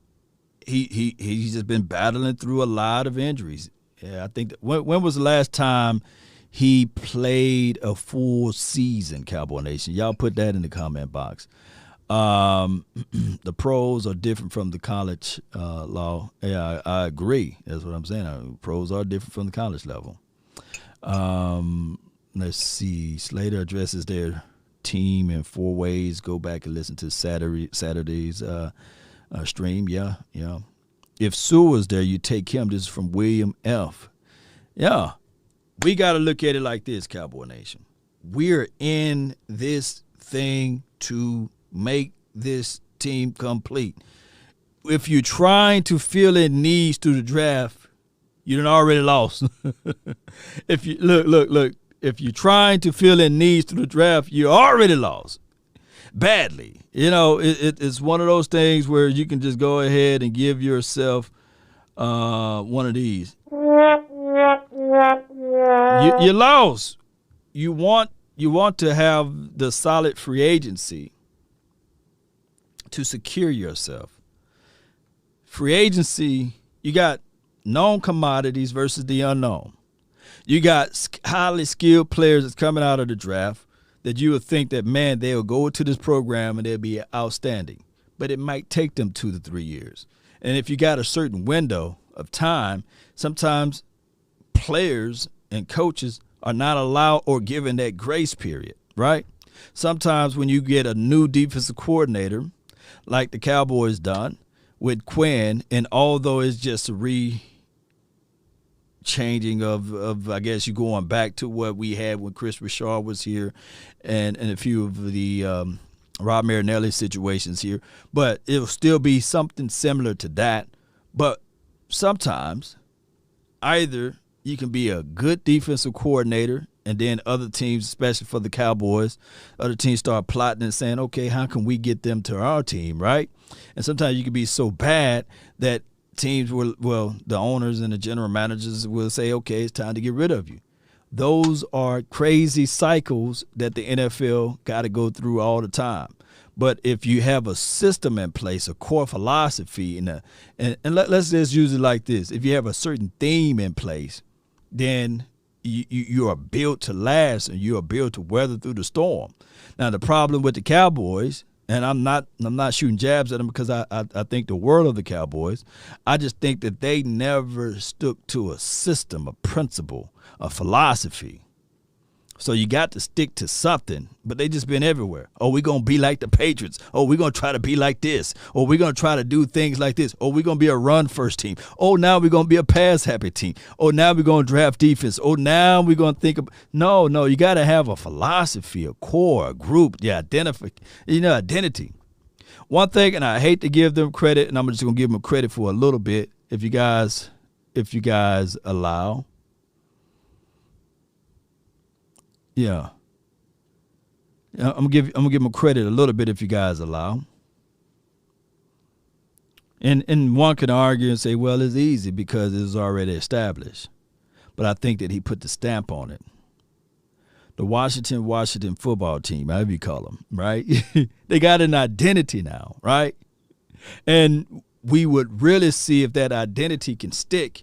he's just been battling through a lot of injuries. Yeah, I think that when was the last time he played a full season, Cowboy Nation? Y'all put that in the comment box. The pros are different from the college law. Yeah, I agree. That's what I'm saying. Pros are different from the college level. Let's see. Slater addresses their team in 4 ways. Go back and listen to Saturday's stream. Yeah. If Sewell was there, you take him. This is from William F. Yeah. We got to look at it like this, Cowboy Nation. We're in this thing to make this team complete. If you're trying to fill in needs through the draft, you done already lost. If you look, if you're trying to fill in needs through the draft, you already lost badly. It's one of those things where you can just go ahead and give yourself one of these. You lost. You want to have the solid free agency to secure yourself. Free agency, you got known commodities versus the unknown. You got highly skilled players that's coming out of the draft that you would think that, man, they'll go to this program and they'll be outstanding. But it might take them 2 to 3 years. And if you got a certain window of time, sometimes players and coaches are not allowed or given that grace period, right? Sometimes when you get a new defensive coordinator, like the Cowboys done with Quinn, and although it's just a changing of I guess you going back to what we had when Chris Richard was here and a few of the Rob Marinelli situations here, but it'll still be something similar to that. But sometimes either you can be a good defensive coordinator and then other teams, especially for the Cowboys, other teams start plotting and saying, okay, how can we get them to our team, right? And sometimes you can be so bad that teams the owners and the general managers will say, okay, it's time to get rid of you. Those are crazy cycles that the NFL got to go through all the time. But if you have a system in place, a core philosophy, and let's just use it like this. If you have a certain theme in place, then you are built to last and you are built to weather through the storm. Now, the problem with the Cowboys, and I'm not shooting jabs at them because I think the world of the Cowboys. I just think that they never stuck to a system, a principle, a philosophy. So you got to stick to something, but they just been everywhere. Oh, we're going to be like the Patriots. Oh, we're going to try to be like this. Or we're going to try to do things like this. Oh, we're going to be a run-first team. Oh, now we're going to be a pass-happy team. Oh, now we're going to draft defense. Oh, now we're going to think of – no, you got to have a philosophy, a core, a group, identity. One thing, and I hate to give them credit, and I'm just going to give them credit for a little bit if you guys allow. Yeah. I'm gonna give them credit a little bit if you guys allow. And one can argue and say, well, it's easy because it's already established. But I think that he put the stamp on it. The Washington football team, however you call them, right? They got an identity now, right? And we would really see if that identity can stick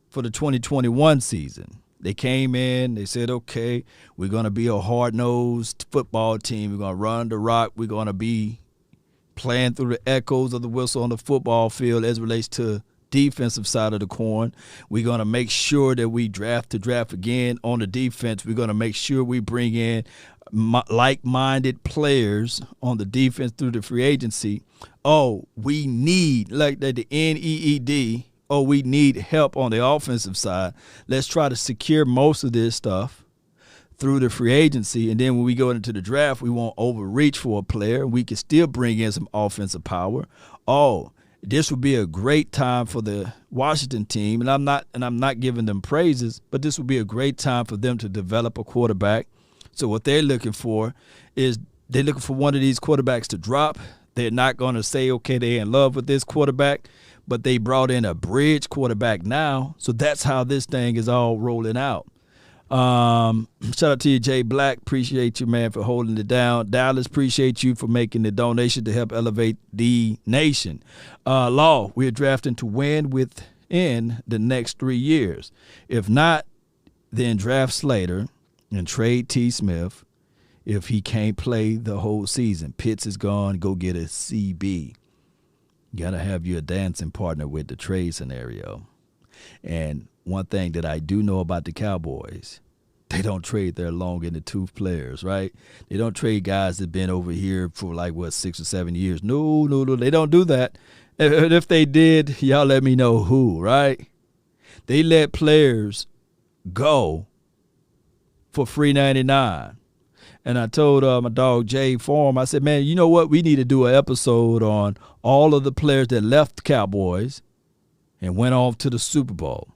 for the 2021 season. They came in, they said, okay, we're going to be a hard-nosed football team. We're going to run the rock. We're going to be playing through the echoes of the whistle on the football field as it relates to defensive side of the coin. We're going to make sure that we draft again on the defense. We're going to make sure we bring in like-minded players on the defense through the free agency. Oh, we need, like the NEED, we need help on the offensive side. Let's try to secure most of this stuff through the free agency. And then when we go into the draft, we won't overreach for a player. We can still bring in some offensive power. Oh, this would be a great time for the Washington team. And I'm not giving them praises, but this would be a great time for them to develop a quarterback. So what they're looking for is they're looking for one of these quarterbacks to drop. They're not going to say, okay, they're in love with this quarterback, but they brought in a bridge quarterback now. So that's how this thing is all rolling out. Shout out to you, Jay Black. Appreciate you, man, for holding it down. Dallas, appreciate you for making the donation to help elevate the nation. Law, we're drafting to win within the next 3 years. If not, then draft Slater and trade T. Smith if he can't play the whole season. Pitts is gone. Go get a CB. You got to have you a dancing partner with the trade scenario. And one thing that I do know about the Cowboys, They don't trade their long in the tooth players, right? They don't trade guys that been over here for 6 or 7 years. No, they don't do that. If they did, y'all let me know who, right? They let players go for free 99. And I told my dog Jay Form, I said, man, you know what? We need to do an episode on all of the players that left the Cowboys and went off to the Super Bowl.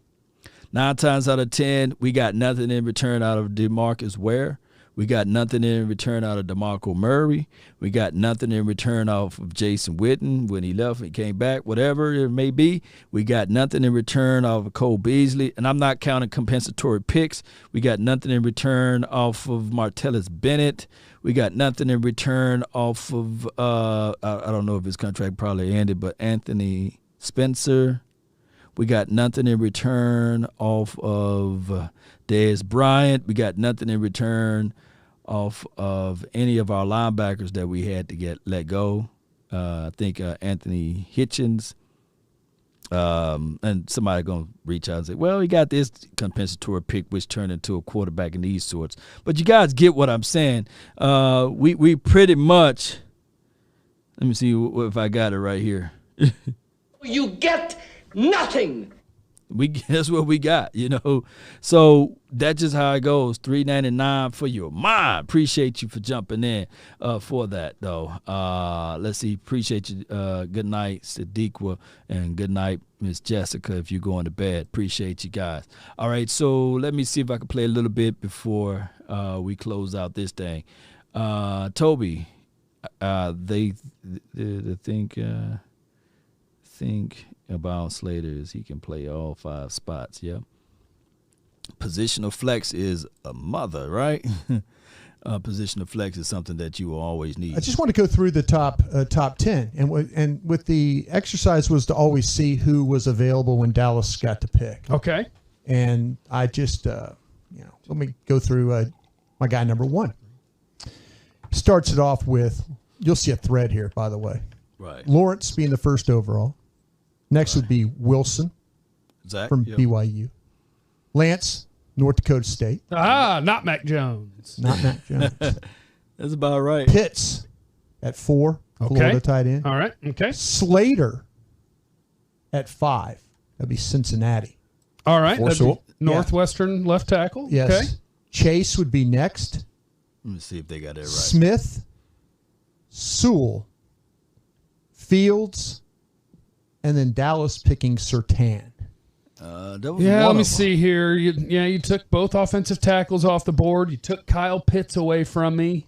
9 times out of 10, we got nothing in return out of DeMarcus Ware. We got nothing in return out of DeMarco Murray. We got nothing in return off of Jason Witten when he left and came back, whatever it may be. We got nothing in return off of Cole Beasley. And I'm not counting compensatory picks. We got nothing in return off of Martellus Bennett. We got nothing in return off of, I don't know if his contract probably ended, but Anthony Spencer. We got nothing in return off of Dez Bryant. We got nothing in return off of any of our linebackers that we had to let go. I think Anthony Hitchens. And somebody going to reach out and say, well, he got this compensatory pick, which turned into a quarterback in these sorts. But you guys get what I'm saying. We pretty much, let me see if I got it right here. You get nothing. That's what we got, So that's just how it goes. $3.99 for your mind. Appreciate you for jumping in for that, though. Let's see. Appreciate you. Good night, Sadiqa, and good night, Miss Jessica, if you're going to bed. Appreciate you guys. All right, so let me see if I can play a little bit before we close out this thing. Toby, they think about Slater is he can play all 5 spots. Yeah. Positional flex is a mother, right? Positional flex is something that you will always need. I just want to go through the top 10, and with the exercise was to always see who was available when Dallas got to pick. Okay. And I just let me go through my guy number 1. Starts it off with, you'll see a thread here, by the way. Right. Lawrence being the first overall. Next would be Wilson from BYU. Lance, North Dakota State. Not Mac Jones. Not Mac Jones. That's about right. Pitts at 4, Florida tight end. All right. Okay. Slater at 5. That'd be Cincinnati. All right. Northwestern left tackle. Yes. Okay. Chase would be next. Let me see if they got that right. Smith, Sewell, Fields, and then Dallas picking Surtain. Let me see here. You took both offensive tackles off the board. You took Kyle Pitts away from me.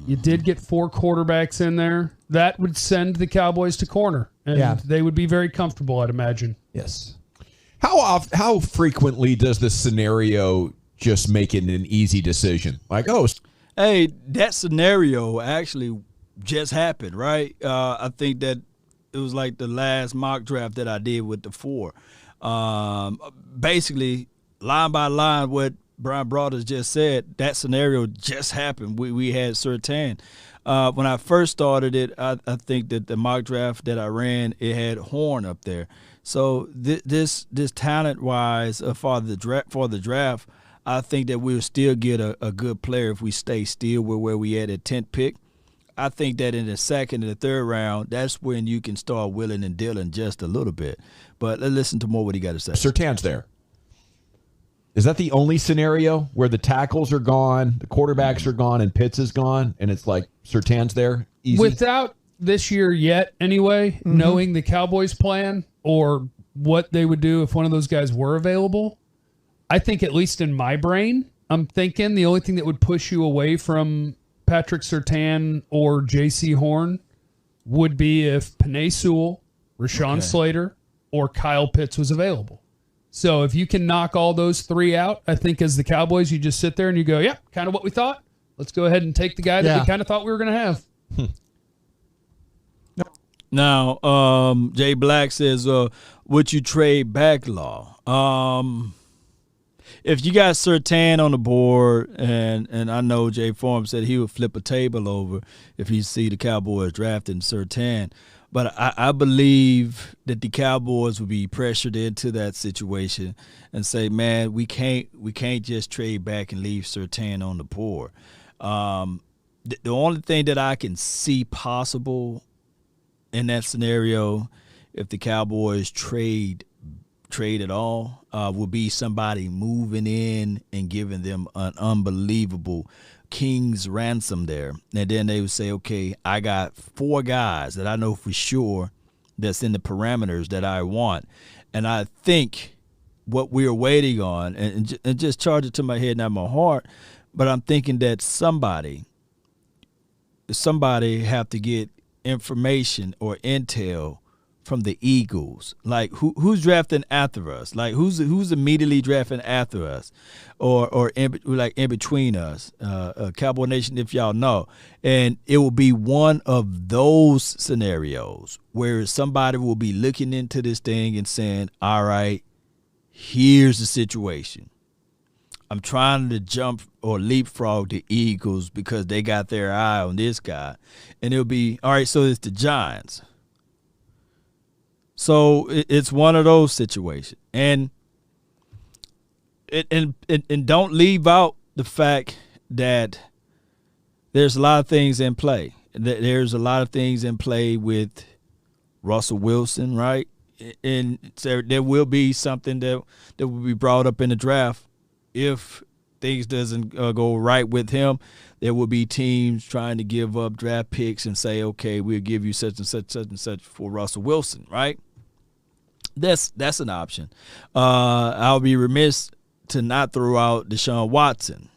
You did get 4 quarterbacks in there. That would send the Cowboys to corner, and they would be very comfortable, I'd imagine. Yes. How frequently does this scenario just make it an easy decision? Hey, that scenario actually just happened, right? I think that it was like the last mock draft that I did with the 4. Basically, line by line, what Bryan Broaddus just said, that scenario just happened. We had Surtain. When I first started it, I think that the mock draft that I ran, it had Horn up there. So this talent-wise for the draft, I think that we'll still get a good player if we stay still where we at 10th pick. I think that in the second and the third round, that's when you can start willing and dealing just a little bit. But let's listen to more what he got to say. Surtain's there. Is that the only scenario where the tackles are gone, the quarterbacks are gone, and Pitts is gone, and it's like Surtain's there? Easy? Without this year yet, anyway, knowing the Cowboys' plan or what they would do if one of those guys were available, I think at least in my brain, I'm thinking the only thing that would push you away from Patrick Surtain or J.C. Horn would be if Penei Sewell, Rashawn Slater, or Kyle Pitts was available. So if you can knock all those 3 out, I think as the Cowboys, you just sit there and you go, yeah, kind of what we thought. Let's go ahead and take the guy that we kind of thought we were going to have. Now, Jay Black says, would you trade Backlaw? If you got Surtain on the board, and I know Jay Form said he would flip a table over if he see the Cowboys drafting Surtain, But I believe that the Cowboys will be pressured into that situation and say, man, we can't just trade back and leave Surtain on the board. The only thing that I can see possible in that scenario, if the Cowboys trade at all, will be somebody moving in and giving them an unbelievable king's ransom there. And then they would say, okay, I got 4 guys that I know for sure that's in the parameters that I want. And I think what we're waiting on, and just charge it to my head, not my heart, but I'm thinking that somebody have to get information or intel from the Eagles, like who's drafting after us, like who's immediately drafting after us, or in between us, Cowboy Nation, if y'all know, and it will be one of those scenarios where somebody will be looking into this thing and saying, all right, here's the situation. I'm trying to jump or leapfrog the Eagles because they got their eye on this guy, and it'll be all right. So it's the Giants. So it's one of those situations, and don't leave out the fact that there's a lot of things in play. There's a lot of things in play with Russell Wilson, right? And so there will be something that will be brought up in the draft if things doesn't go right with him. There will be teams trying to give up draft picks and say, okay, we'll give you such and such for Russell Wilson, right? That's an option. I'll be remiss to not throw out Deshaun Watson.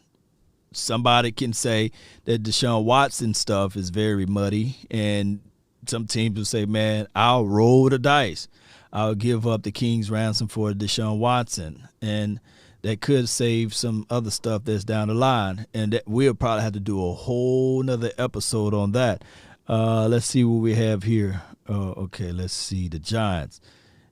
Somebody can say that Deshaun Watson stuff is very muddy, and some teams will say, man, I'll roll the dice. I'll give up the king's ransom for Deshaun Watson, and that could save some other stuff that's down the line, and that we'll probably have to do a whole nother episode on that. Let's see what we have here. Okay, let's see the Giants.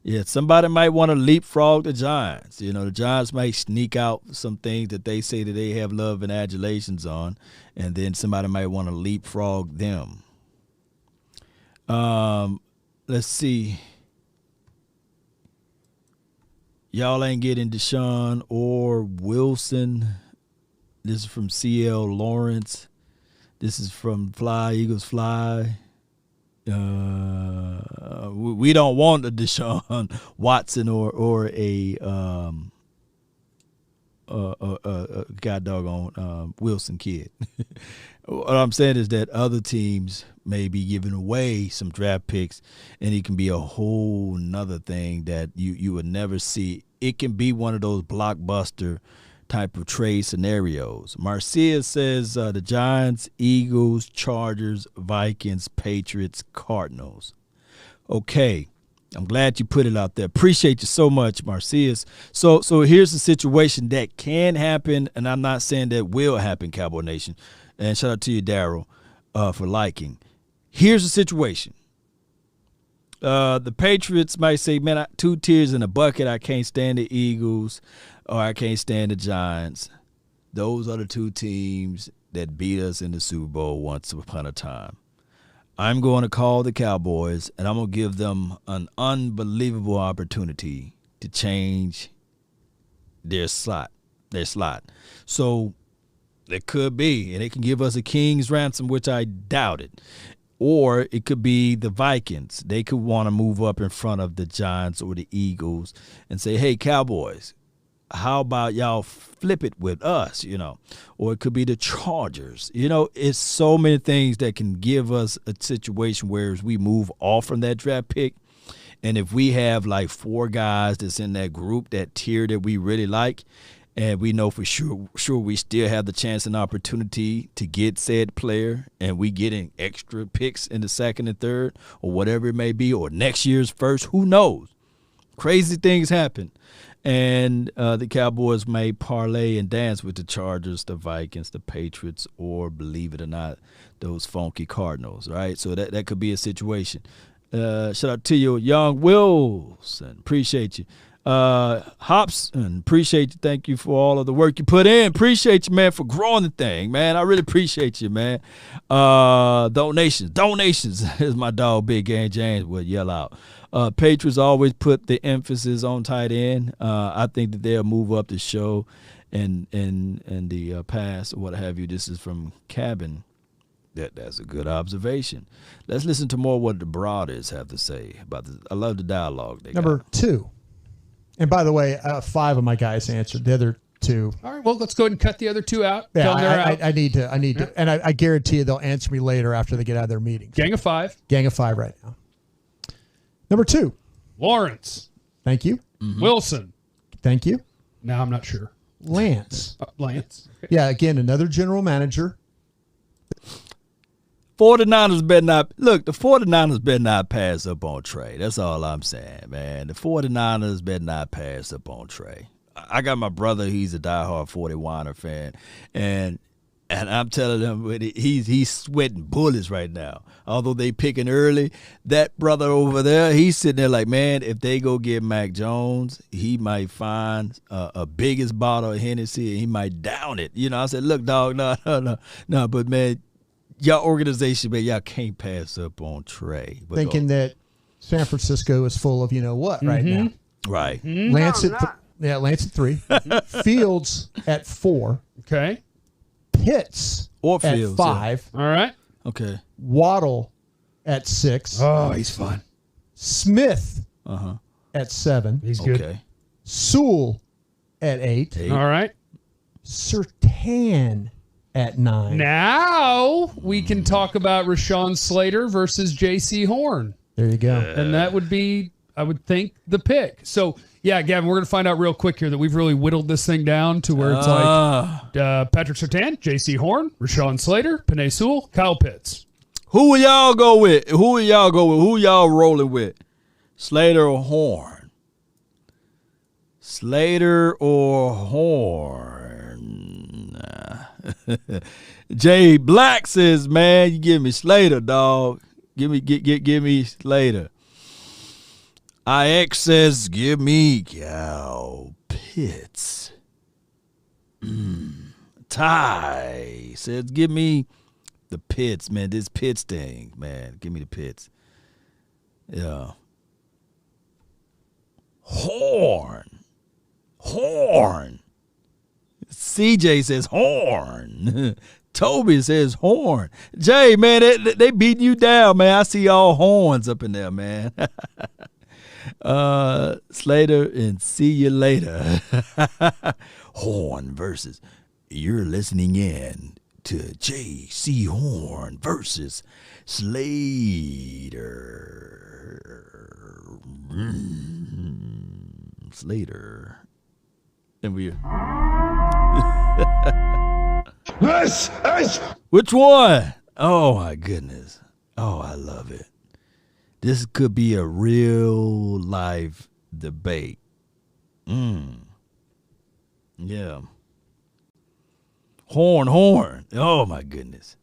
Yeah, somebody might want to leapfrog the Giants. You know, the Giants might sneak out some things that they say that they have love and adulations on, and then somebody might want to leapfrog them. Let's see. Y'all ain't getting Deshaun or Wilson. This is from CL Lawrence. This is from Fly Eagles Fly. We don't want a Deshaun Watson or a god doggone Wilson kid. What I'm saying is that other teams may be giving away some draft picks, and it can be a whole nother thing that you would never see. It can be one of those blockbuster type of trade scenarios. Marcia says the Giants, Eagles, Chargers, Vikings, Patriots, Cardinals. Okay, I'm glad you put it out there. Appreciate you so much, Marcia. So here's the situation that can happen, and I'm not saying that will happen, Cowboy Nation. And shout out to you, Daryl, for liking. Here's the situation. The Patriots might say, man, 2 tiers in a bucket. I can't stand the Eagles or I can't stand the Giants. Those are the 2 teams that beat us in the Super Bowl once upon a time. I'm going to call the Cowboys, and I'm going to give them an unbelievable opportunity to change their slot. So it could be, and it can give us a king's ransom, which I doubt it. Or it could be the Vikings. They could want to move up in front of the Giants or the Eagles and say, hey, Cowboys, how about y'all flip it with us, you know? Or it could be the Chargers. You know, it's so many things that can give us a situation where as we move off from that draft pick, and if we have like 4 guys that's in that group, that tier that we really like, and we know for sure we still have the chance and opportunity to get said player, and we getting extra picks in the 2nd and 3rd or whatever it may be, or next year's first, who knows? Crazy things happen. And the Cowboys may parlay and dance with the Chargers, the Vikings, the Patriots, or, believe it or not, those funky Cardinals, right? So that could be a situation. Shout out to you, Young Wilson. Appreciate you. Hobson, appreciate you. Thank you for all of the work you put in. Appreciate you, man, for growing the thing, man. I really appreciate you, man. Donations, as my dog Big Gang James would yell out. Patriots always put the emphasis on tight end. I think that they'll move up the show in the pass or what have you. This is from Cabin. That's a good observation. Let's listen to more what the Broaddus have to say about this. I love the dialogue. Number 2. And by the way, 5 of my guys answered. The other 2. All right, well, let's go ahead and cut the other 2 out. Yeah, Tell them they're out. I need to, and I guarantee you they'll answer me later after they get out of their meetings. Gang of 5. Gang of 5 right now. Number 2. Lawrence. Thank you. Mm-hmm. Wilson. Thank you. No, I'm not sure. Lance. Lance. Okay. Yeah, again, another general manager. 49ers better not look. The 49ers better not pass up on Trey. That's all I'm saying, man. The 49ers better not pass up on Trey. I got my brother. He's a diehard 49er fan, and I'm telling him he's sweating bullets right now. Although they picking early, that brother over there, he's sitting there like, man, if they go get Mac Jones, he might find a biggest bottle of Hennessy and he might down it. You know, I said, look, dog, no, but man. Y'all organization, man, y'all can't pass up on Trey. Thinking that San Francisco is full of you-know-what right now. Right. Lance at 3. Fields at 4. Okay. Pitts Or at Fields, 5. All right. Okay. Waddle at 6. Oh, he's fun. Smith at 7. He's good. Okay. Sewell at 8. All right. Surtain at 9. Now we can talk about Rashawn Slater versus J.C. Horn. There you go. And that would be, I would think, the pick. So, yeah, Gavin, we're going to find out real quick here that we've really whittled this thing down to where it's like Patrick Surtain, J.C. Horn, Rashawn Slater, Penei Sewell, Kyle Pitts. Who will y'all go with? Who y'all rolling with? Slater or Horn? Slater or Horn? Jay Black says, man, you give me Slater, dog. Give me Slater. IX says, give me Cal Pitts. Ty says, give me the Pitts, man. This Pitts thing, man. Give me the Pitts. Yeah. Horn. CJ says Horn. Toby says Horn. Jay, man, they beating you down, man. I see all horns up in there, man. Slater and see you later. Horn versus, you're listening in to J.C. Horn versus Slater. Slater. And we. Which one? Oh my goodness. Oh, I love it. This could be a real life debate. Yeah. Horn. Oh my goodness.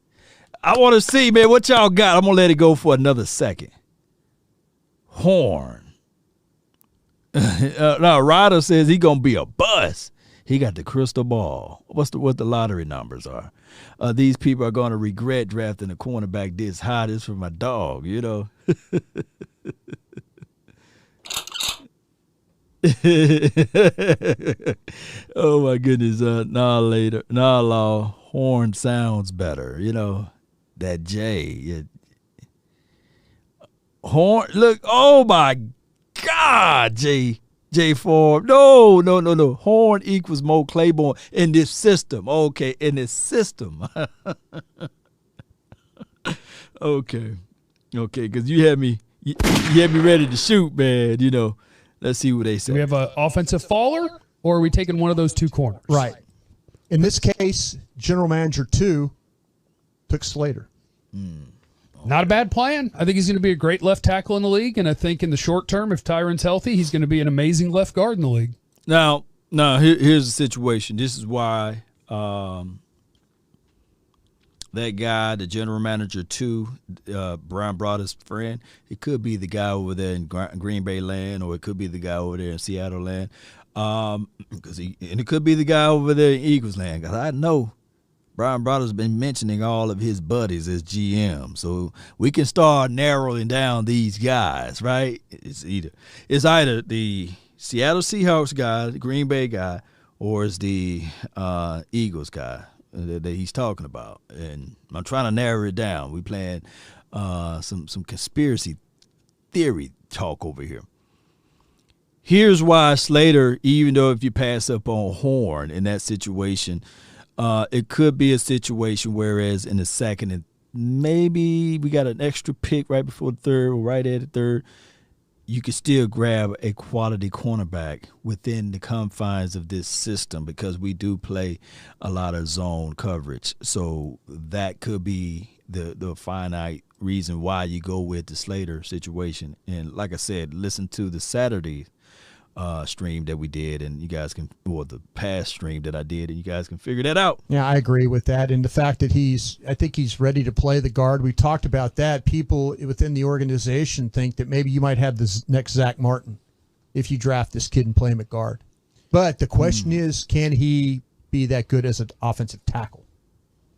I want to see, man, what y'all got. I'm going to let it go for another second. Horn. Now, Ryder says he going to be a bust. He got the crystal ball. What the lottery numbers are. These people are going to regret drafting a cornerback this high. This for my dog, you know. Oh, my goodness. Law. Horn sounds better, you know. That J. Horn. Look, oh, my God, J Forbes. No. Horn equals Mo Claiborne in this system. Okay, in this system. Okay, because you had me ready to shoot, man. You know, let's see what they say. Do we have an offensive faller, or are we taking one of those two corners? Right. In this case, General Manager 2 took Slater. Not a bad plan. I think he's going to be a great left tackle in the league, and I think in the short term, if Tyron's healthy, he's going to be an amazing left guard in the league. Now, here's the situation. This is why that guy, the general manager too, Bryan Broaddus' friend. It could be the guy over there in Green Bay land, or it could be the guy over there in Seattle land. And it could be the guy over there in Eagles land. Because I know Bryan Broaddus has been mentioning all of his buddies as GM. So we can start narrowing down these guys, right? It's either the Seattle Seahawks guy, the Green Bay guy, or it's the Eagles guy that he's talking about. And I'm trying to narrow it down. We playing some conspiracy theory talk over here. Here's why Slater, even though if you pass up on Horn in that situation, it could be a situation whereas in the second and maybe we got an extra pick right before the third or right at the third, you could still grab a quality cornerback within the confines of this system because we do play a lot of zone coverage. So that could be the finite reason why you go with the Slater situation. And like I said, listen to the Saturday stream that we did, and you guys can, or the past stream that I did, and you guys can figure that out. Yeah, I agree with that. And the fact that I think he's ready to play the guard. We talked about that. People within the organization think that maybe you might have this next Zach Martin if you draft this kid and play him at guard. But the question is, can he be that good as an offensive tackle?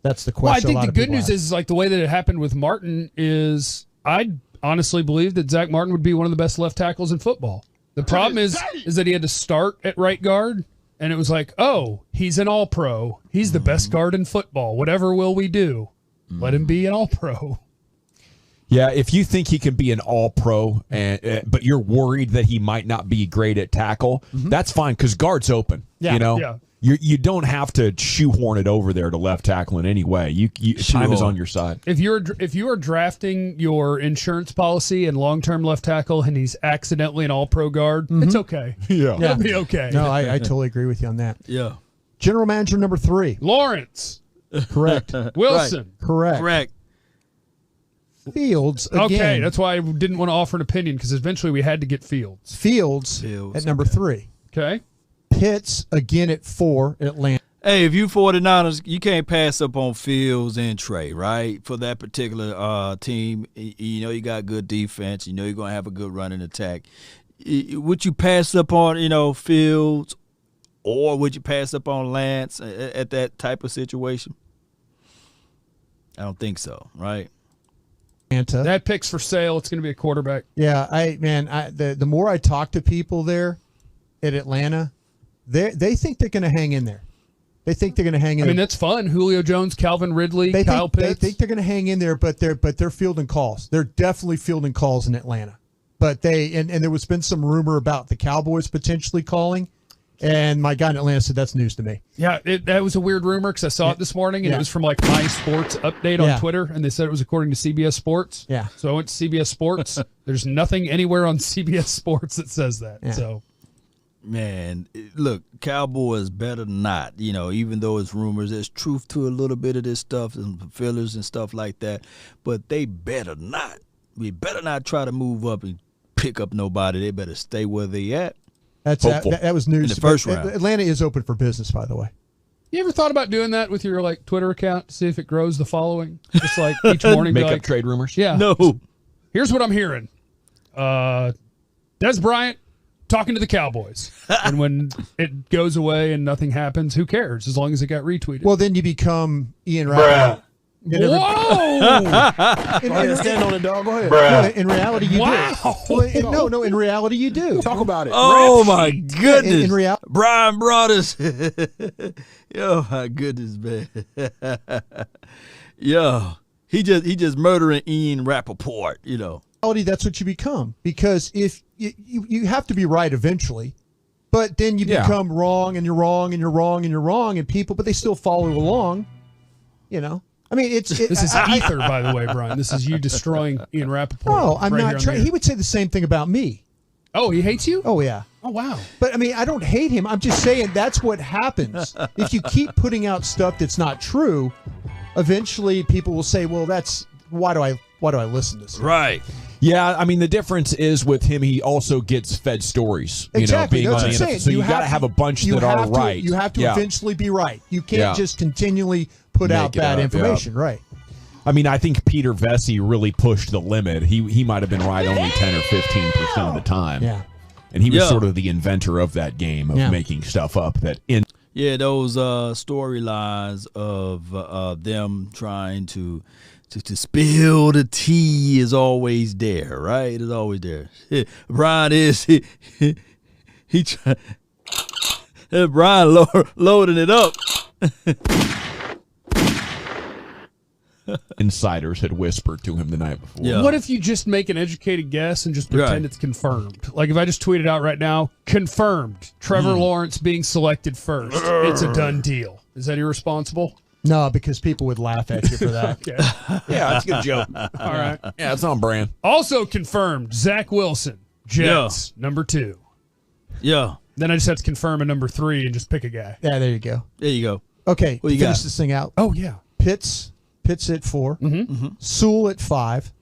That's the question. Well, I think the good news is like the way that it happened with Martin is I honestly believe that Zach Martin would be one of the best left tackles in football. The problem is that he had to start at right guard, and it was like, oh, he's an all-pro. He's the best guard in football. Whatever will we do? Let him be an all-pro. Yeah, if you think he can be an all-pro, but you're worried that he might not be great at tackle, that's fine because guard's open. Yeah, you know, yeah. You don't have to shoehorn it over there to left tackle in any way. Time is on your side. If you are drafting your insurance policy and long-term left tackle and he's accidentally an all-pro guard, it's okay. Yeah. It'll be okay. No, I totally agree with you on that. Yeah. General manager number 3. Lawrence. Correct. Wilson. Correct. Fields again. Okay, that's why I didn't want to offer an opinion because eventually we had to get Fields. Fields at number 3. Okay. Pitts again at 4, Atlanta. Hey, if you 49ers, you can't pass up on Fields and Trey, right? For that particular team, you know you got good defense. You know you're going to have a good running attack. Would you pass up on, Fields, or would you pass up on Lance at that type of situation? I don't think so, right? That pick's for sale. It's going to be a quarterback. Yeah, the more I talk to people there at Atlanta, they think they're going to hang in there. They think they're going to hang in there. I mean, that's fun. Julio Jones, Calvin Ridley, Kyle Pitts. They think they're going to hang in there, but they're fielding calls. They're definitely fielding calls in Atlanta. But and there was been some rumor about the Cowboys potentially calling, and my guy in Atlanta said that's news to me. Yeah, that was a weird rumor because I saw it this morning, and it was from like My Sports Update on Twitter, and they said it was according to CBS Sports. Yeah. So I went to CBS Sports. There's nothing anywhere on CBS Sports that says that. Yeah. So. Man, look, Cowboys better not, even though it's rumors, there's truth to a little bit of this stuff and fillers and stuff like that, but they better not. We better not try to move up and pick up nobody. They better stay where they at. That was news. In the first round. Atlanta is open for business, by the way. You ever thought about doing that with your Twitter account to see if it grows the following? Just like each morning. Make up trade rumors? Yeah. No. Here's what I'm hearing. Des Bryant talking to the Cowboys. And when it goes away and nothing happens, who cares? As long as it got retweeted. Well, then you become Ian Rappaport. Whoa! Stand on it, dog. Go ahead. No, in reality, you do. Wow. No, in reality, you do. Talk about it. Oh, my goodness. In reality, Bryan Broaddus. Yo, my goodness, man. Yo, he just murdering Ian Rappaport, that's what you become. Because if you have to be right eventually, but then you become wrong and you're wrong and you're wrong and you're wrong, and but they still follow along, I mean, this is ether, by the way, Brian. This is you destroying Ian Rappaport. No, I'm not trying. He would say the same thing about me. Oh, he hates you? Oh, yeah. Oh, wow. But, I mean, I don't hate him. I'm just saying that's what happens. If you keep putting out stuff that's not true, eventually people will say, well, why do I listen to this? Right. Yeah, I mean, the difference is with him, he also gets fed stories. Exactly. Being That's on what the I'm NFL. saying. So you got to have a bunch that are right. You have to eventually be right. You can't just continually put out Make it bad up, information. Right. I mean, I think Peter Vesey really pushed the limit. He might have been right only 10 or 15% of the time. Yeah. And he was sort of the inventor of that game of making stuff up that in. Yeah, those storylines of them trying to spill the tea is always there, right? It's always there. Brian Brian loading it up. Insiders had whispered to him the night before. Yeah. What if you just make an educated guess and just pretend it's confirmed? Like if I just tweet it out right now, confirmed, Trevor Lawrence being selected first. It's a done deal. Is that irresponsible? No, because people would laugh at you for that. Okay. Yeah, that's a good joke. All right. Yeah, it's on brand. Also confirmed, Zach Wilson, Jets, number 2. Yeah. Then I just have to confirm a number 3 and just pick a guy. Yeah, there you go. There you go. Okay, What you finish got? this thing out. Oh, yeah. Pitts at 4. Sewell at 5.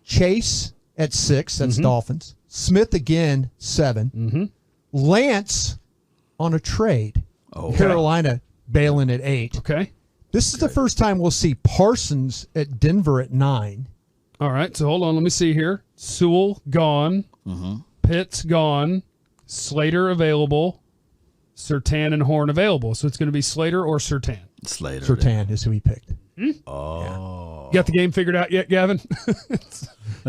Chase at 6. That's Dolphins. Smith again, 7. Lance on a trade. Carolina bailing at 8. Okay. This is the first time we'll see Parsons at Denver at 9. All right. So hold on. Let me see here. Sewell gone. Pitts gone. Slater available. Surtain and Horn available. So it's going to be Slater or Surtain. Slater. Surtain is who he picked. Oh. You got the game figured out yet, Gavin?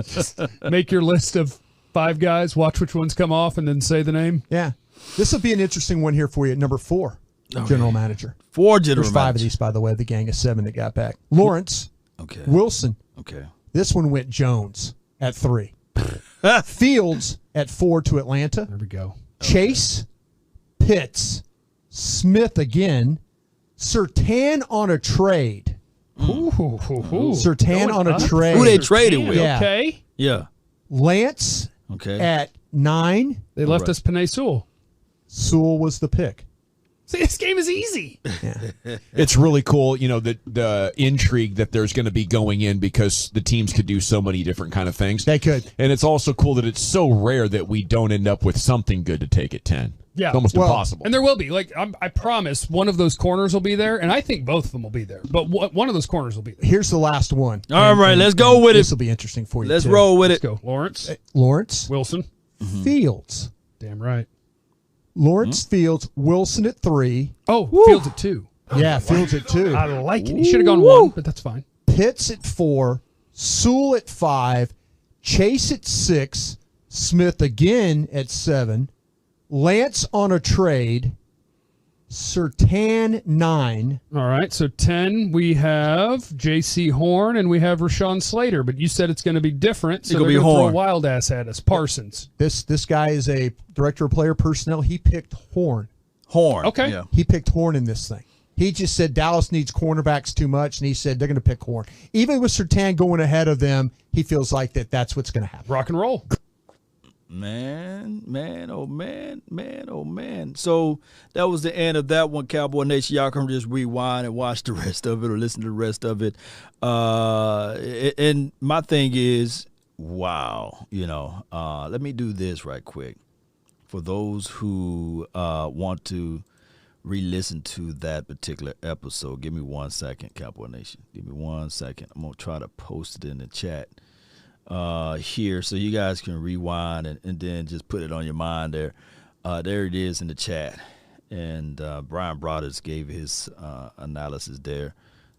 Just make your list of 5 guys, watch which ones come off, and then say the name. Yeah. This will be an interesting one here for you. Number 4, general manager. 4 general There's 5 of managers. these, by the way. The gang of 7 that got back. Lawrence, Okay. Wilson. Okay. This one went Jones at 3. Fields at 4 to Atlanta. There we go. Chase, Pitts, Smith again, Surtain on a trade. Surtain on a trade. Who they traded with? Yeah. Okay. Yeah. Lance Okay. at 9. They left us Panay Sewell. Sewell was the pick. See, this game is easy. It's really cool, the intrigue that there's going to be going in because the teams could do so many different kind of things. They could. And it's also cool that it's so rare that we don't end up with something good to take at 10. Yeah. It's almost Well, impossible. And there will be. Like, I promise one of those corners will be there, and I think both of them will be there. But one of those corners will be there. Here's the last one. All right, let's go with it. This will be interesting for you. Let's too. roll with Let's it. go. Lawrence, Lawrence, Wilson. Fields. Damn right. Lawrence, Fields, Wilson at 3. Oh, Fields at 2. Yeah, Fields at 2. I like it. He should have gone 1, but that's fine. Pitts at 4, Sewell at 5, Chase at 6, Smith again at 7, Lance on a trade, Surtain 9. All right, so 10, we have J.C. Horn and we have Rashawn Slater, but you said it's going to be different, so It's gonna they're be going to throw a Horn. wild ass at us. Parsons. This guy is a director of player personnel. He picked Horn. Horn. Okay. Yeah. He picked Horn in this thing. He just said Dallas needs cornerbacks too much, and he said they're going to pick Horn. Even with Surtain going ahead of them, he feels like that's what's going to happen. Rock and roll. Man, oh man. So that was the end of that one, Cowboy Nation. Y'all can just rewind and watch the rest of it or listen to the rest of it. And my thing is, wow, let me do this right quick. For those who want to re-listen to that particular episode, give me 1 second, Cowboy Nation. Give me 1 second. I'm going to try to post it in the chat here so you guys can rewind and then just put it on your mind there. There it is in the chat. And Bryan Broaddus gave his analysis there.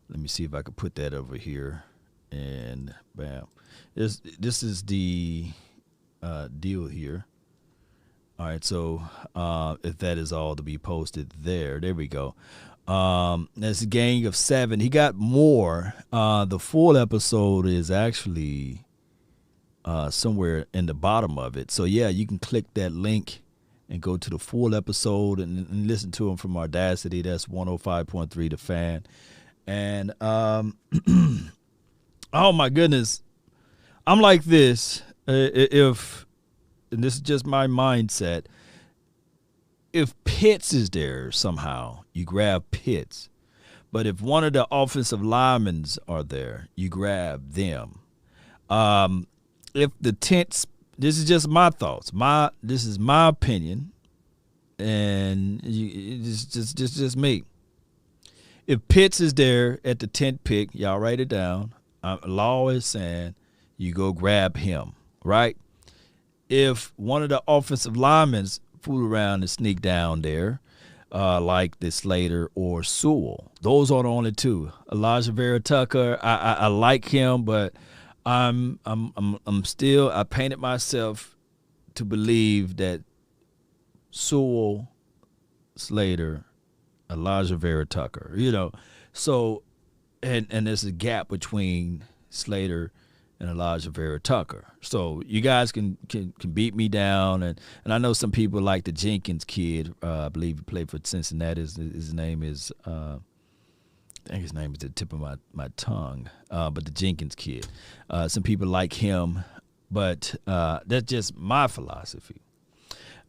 Let me see if I can put that over here. And bam. This is the deal here. All right, so if that is all to be posted there we go. That's a gang of 7. He got more. The full episode is actually somewhere in the bottom of it. So, yeah, you can click that link and go to the full episode and listen to him from Audacity. That's 105.3 The Fan. And, oh, my goodness. I'm like this. And this is just my mindset, if Pitts is there somehow, you grab Pitts. But if one of the offensive linemen are there, you grab them. If the tents, this is just my thoughts. This is my opinion, and it's just me. if Pitts is there at the 10th pick, y'all write it down. Law is saying you go grab him, right? If one of the offensive linemen fool around and sneak down there, like the Slater or Sewell, those are the only two. Elijah Vera Tucker, I like him, but I'm still, I painted myself to believe that Sewell, Slater, Elijah Vera Tucker, so and there's a gap between Slater and Elijah Vera Tucker. So you guys can beat me down, and I know some people like the Jenkins kid. I believe he played for Cincinnati. His name is I think his name is at the tip of my tongue. But the Jenkins kid. Some people like him, but that's just my philosophy.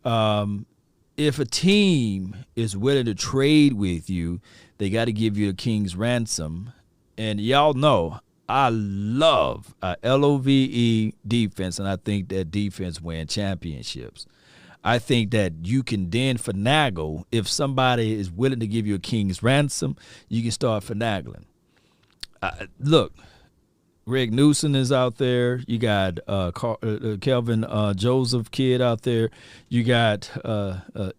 If a team is willing to trade with you, they got to give you a king's ransom. And y'all know I love LOVE defense, and I think that defense wins championships. I think that you can then finagle. If somebody is willing to give you a king's ransom, you can start finagling. Look, Greg Newsom is out there. You got Kelvin Joseph kid out there. You got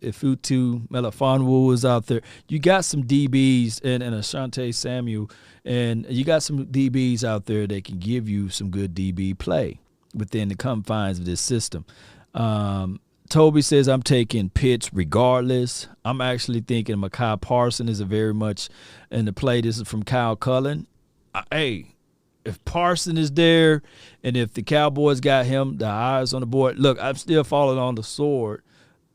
Ifutu Melifonwu is out there. You got some DBs and Asante Samuel, and you got some DBs out there that can give you some good DB play within the confines of this system. Toby says I'm taking Pitts regardless. I'm actually thinking Mekhi Parson is a very much in the play. This is from Kyle Cullen. Hey, if Parson is there and if the Cowboys got him, the eyes on the board, look, I'm still falling on the sword,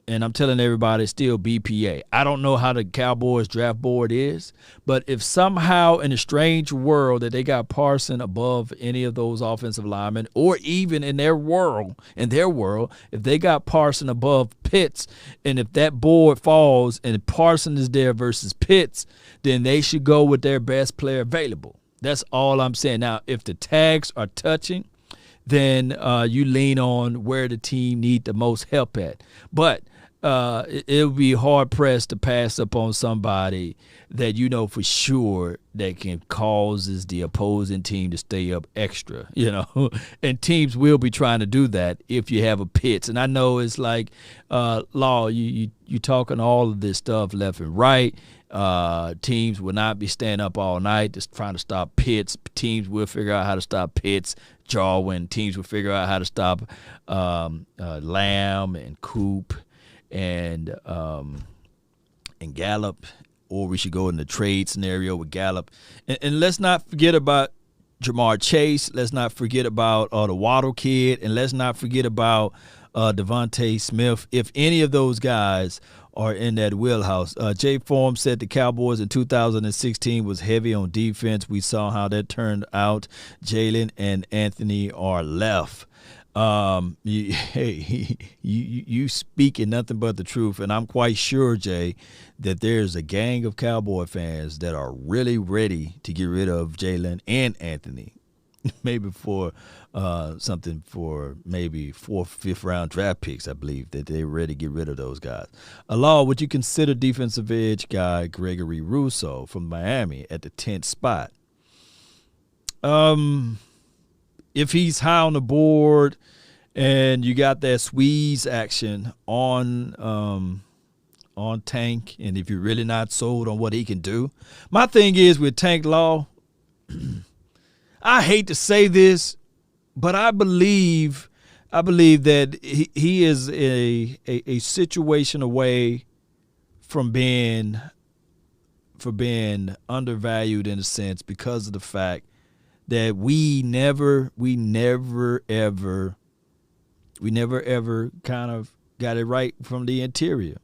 and I'm telling everybody still BPA. I don't know how the Cowboys draft board is, but if somehow in a strange world that they got Parson above any of those offensive linemen, or even in their world, if they got Parson above Pitts, and if that board falls and Parson is there versus Pitts, then they should go with their best player available. That's all I'm saying. Now, if the tags are touching, then you lean on where the team need the most help at. But it would be hard-pressed to pass up on somebody that you know for sure that can causes the opposing team to stay up extra, And teams will be trying to do that if you have a Pitts. And I know it's like, Law, you talking all of this stuff left and right. Teams will not be staying up all night just trying to stop Pitts. Teams will figure out how to stop Pitts, Jarwin. Teams will figure out how to stop Lamb and Coop and Gallup. Or we should go in the trade scenario with Gallup. And let's not forget about Jamar Chase. Let's not forget about the Waddle kid. And let's not forget about Devontae Smith. If any of those guys are in that wheelhouse. Jay Form said the Cowboys in 2016 was heavy on defense. We saw how that turned out. Jalen and Anthony are left. You speaking nothing but the truth, and I'm quite sure, Jay, that there's a gang of Cowboy fans that are really ready to get rid of Jalen and Anthony. Maybe for something for maybe 4th, 5th round draft picks, I believe, that they're ready to get rid of those guys. Law, would you consider defensive edge guy Gregory Rousseau from Miami at the 10th spot? If he's high on the board and you got that squeeze action on Tank, and if you're really not sold on what he can do. My thing is with Tank Law, I hate to say this, but I believe that he is a situation away from being undervalued in a sense because of the fact that we never ever kind of got it right from the interior.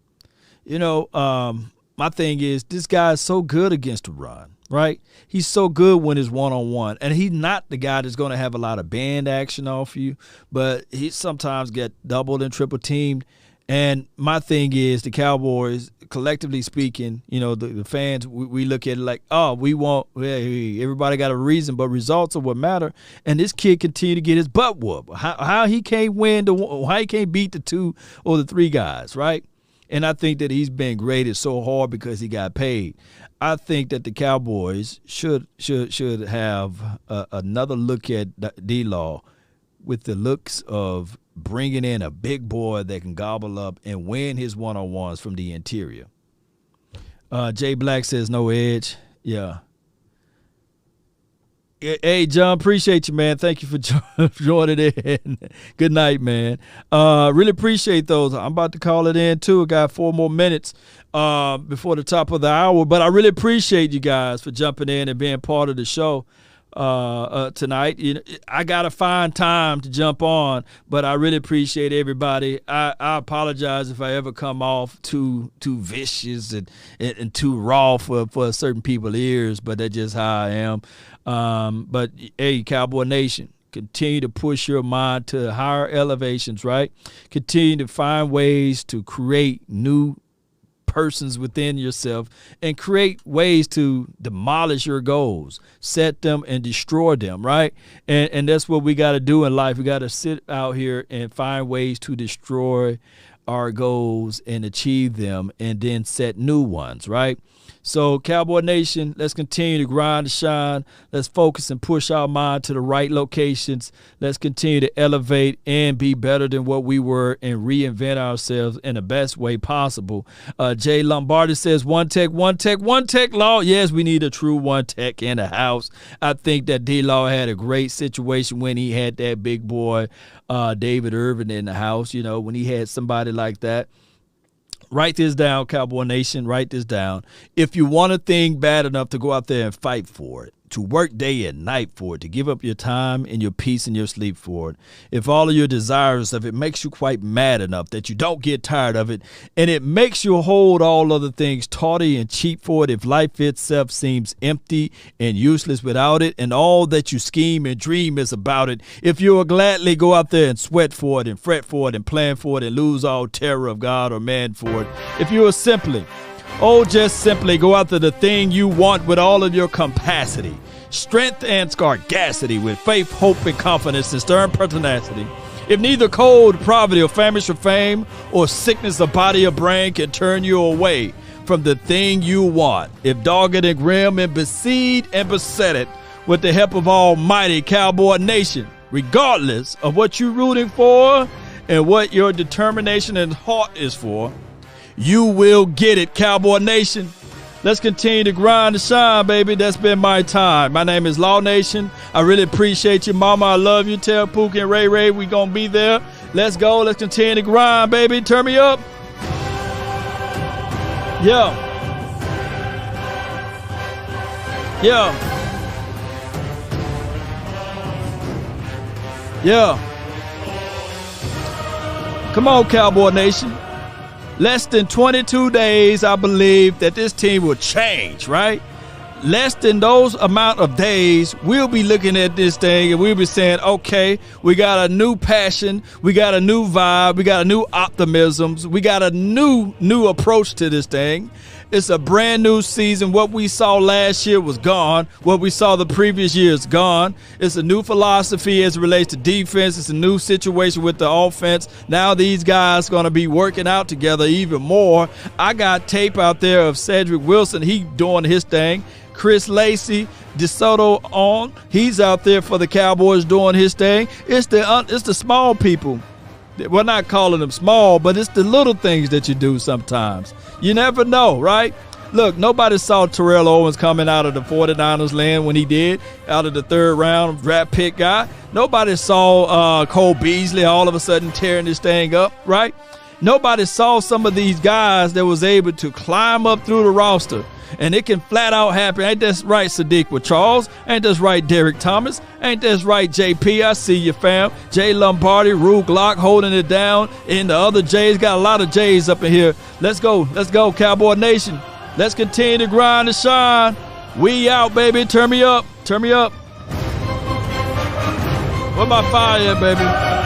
My thing is this guy is so good against the run. Right? He's so good when it's one-on-one. And he's not the guy that's going to have a lot of band action off you, but he sometimes get doubled and triple teamed. And my thing is the Cowboys, collectively speaking, the fans, we look at it like, everybody got a reason, but results are what matter. And this kid continue to get his butt whooped. How he can't how he can't beat the 2 or the 3 guys, right? And I think that he's been graded so hard because he got paid. I think that the Cowboys should have another look at D-Law with the looks of bringing in a big boy that can gobble up and win his one-on-ones from the interior. Jay Black says no edge. Yeah. Hey, John, appreciate you, man. Thank you for joining in. Good night, man. Really appreciate those. I'm about to call it in, too. I got 4 more minutes before the top of the hour. But I really appreciate you guys for jumping in and being part of the show tonight. You know, I got to find time to jump on, but I really appreciate everybody. I apologize if I ever come off too vicious and too raw for certain people's ears, but that's just how I am. But hey, Cowboy Nation, continue to push your mind to higher elevations, right? Continue to find ways to create new persons within yourself and create ways to demolish your goals, set them and destroy them, right? And that's what we got to do in life. We got to sit out here and find ways to destroy our goals and achieve them and then set new ones, right? So, Cowboy Nation, let's continue to grind and shine. Let's focus and push our mind to the right locations. Let's continue to elevate and be better than what we were and reinvent ourselves in the best way possible. Jay Lombardi says, one tech law. Yes, we need a true one tech in the house. I think that D-Law had a great situation when he had that big boy, David Irvin, in the house, you know, when he had somebody like that. Write this down, Cowboy Nation. Write this down. If you want a thing bad enough to go out there and fight for it, to work day and night for it, to give up your time and your peace and your sleep for it, if all of your desires of it makes you quite mad enough that you don't get tired of it, and it makes you hold all other things tawdry and cheap for it, if life itself seems empty and useless without it, and all that you scheme and dream is about it, if you will gladly go out there and sweat for it and fret for it and plan for it and lose all terror of God or man for it, if you will simply just simply go after the thing you want with all of your capacity, strength and scarcity, with faith, hope, and confidence and stern pertinacity. If neither cold, poverty, or famish or fame, or sickness of body or brain can turn you away from the thing you want, if dogged and grim and besieged and beset it with the help of Almighty Cowboy Nation, regardless of what you're rooting for and what your determination and heart is for, you will get it, Cowboy Nation. Let's continue to grind and shine, baby. That's been my time. My name is Law Nation. I really appreciate you, Mama. I love you. Tell Pookie and Ray Ray we going to be there. Let's go. Let's continue to grind, baby. Turn me up. Yeah. Yeah. Yeah. Come on, Cowboy Nation. Less than 22 days, I believe that this team will change, right? Less than those amount of days, we'll be looking at this thing and we'll be saying, okay, we got a new passion, we got a new vibe, we got a new optimisms, we got a new approach to this thing. It's a brand new season. What we saw last year was gone. What we saw the previous year is gone. It's a new philosophy as it relates to defense. It's a new situation with the offense. Now these guys going to be working out together even more. I got tape out there of Cedric Wilson. He doing his thing. Chris Lacey, DeSoto on. He's out there for the Cowboys doing his thing. It's the small people. We're not calling them small, but it's the little things that you do sometimes. You never know, right? Look, nobody saw Terrell Owens coming out of the 49ers land when he did, out of the third round draft pick guy. Nobody saw Cole Beasley all of a sudden tearing this thing up, right? Nobody saw some of these guys that was able to climb up through the roster. And it can flat out happen. Ain't that right, Sadiq with Charles? Ain't that right, Derek Thomas? Ain't that right, JP? I see you, fam. Jay Lombardi, Rue Glock holding it down. And the other Jays, got a lot of Jays up in here. Let's go, Cowboy Nation. Let's continue to grind and shine. We out, baby. Turn me up. Turn me up. Where my fire at, baby?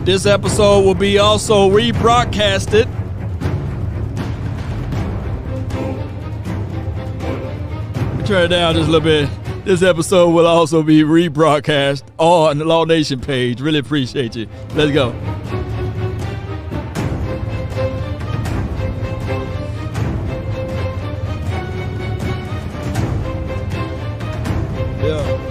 This episode will be also rebroadcasted. Turn it down just a little bit. This episode will also be rebroadcast on the Law Nation page. Really appreciate you. Let's go. Yeah.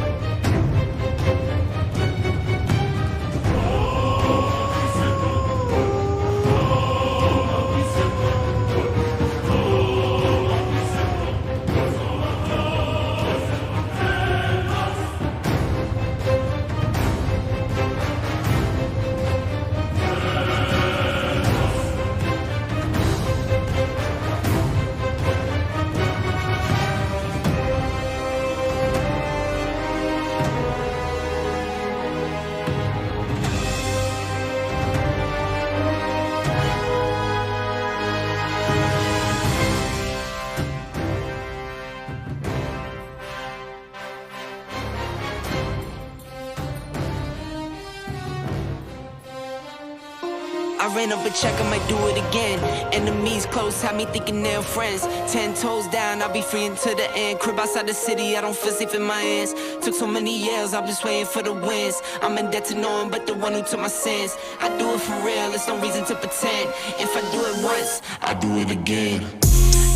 I ran up a check, I might do it again. Enemies close, had me thinking they're friends. 10 toes down, I'll be free until the end. Crib outside the city, I don't feel safe in my hands. Took so many years, I'm just waiting for the wins. I'm in debt to no one but the one who took my sins. I do it for real, there's no reason to pretend. If I do it once, I do it again.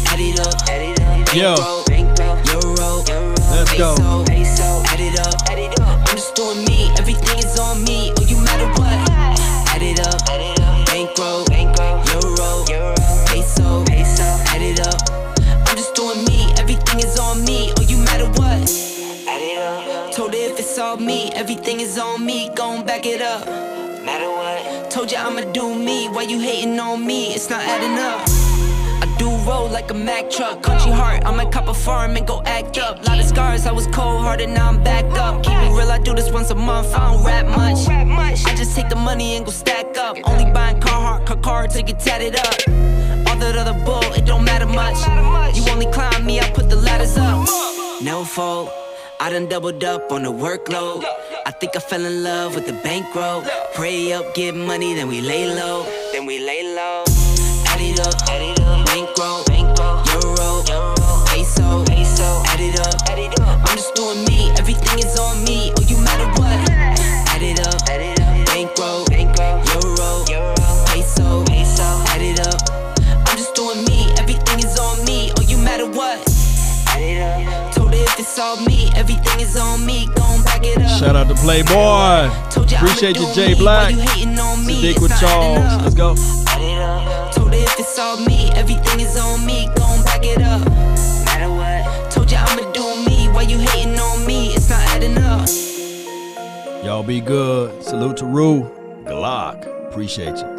Add it up, Yo. Euro, Let's go. peso, add it up, I'm just doing me, everything is on me, oh you matter what. Add it up, bankroll, euro, peso, add it up, I'm just doing me, everything is on me, oh you matter what. Add it up, told her if it's all me, everything is on me, gon' back it up. Matter what, told ya I'ma do me, why you hating on me, it's not adding up. I do roll like a Mack truck, country heart, I might cop a farm and go act up. Lot of scars, I was cold-hearted, now I'm back up. Keep it real, I do this once a month, I don't rap much. I just take the money and go stack up. Only buying car to get tatted up. All that other bull, it don't matter much. You only climb me, I put the ladders up. No fault, I done doubled up on the workload. I think I fell in love with the bankroll. Pray up, get money, then we lay low. Add it up, bankroll, euro, peso, add it up, I'm just doing me, everything is on me, oh you matter what. Add it up, bankroll, euro, peso, add it up, I'm just doing me, everything is on me, oh you matter what. Add it up, told her if it's all me, everything is on me, gon' back it up. Shout out to Playboy. Appreciate you, Jay Black. Sadiq with Charles. Let's go. Told her if it's all me, everything is on me, gon' back it up. Matter what, told ya I'ma do me, why you hating on me, it's not adding up. Y'all be good. Salute to Rue. Glock. Appreciate you.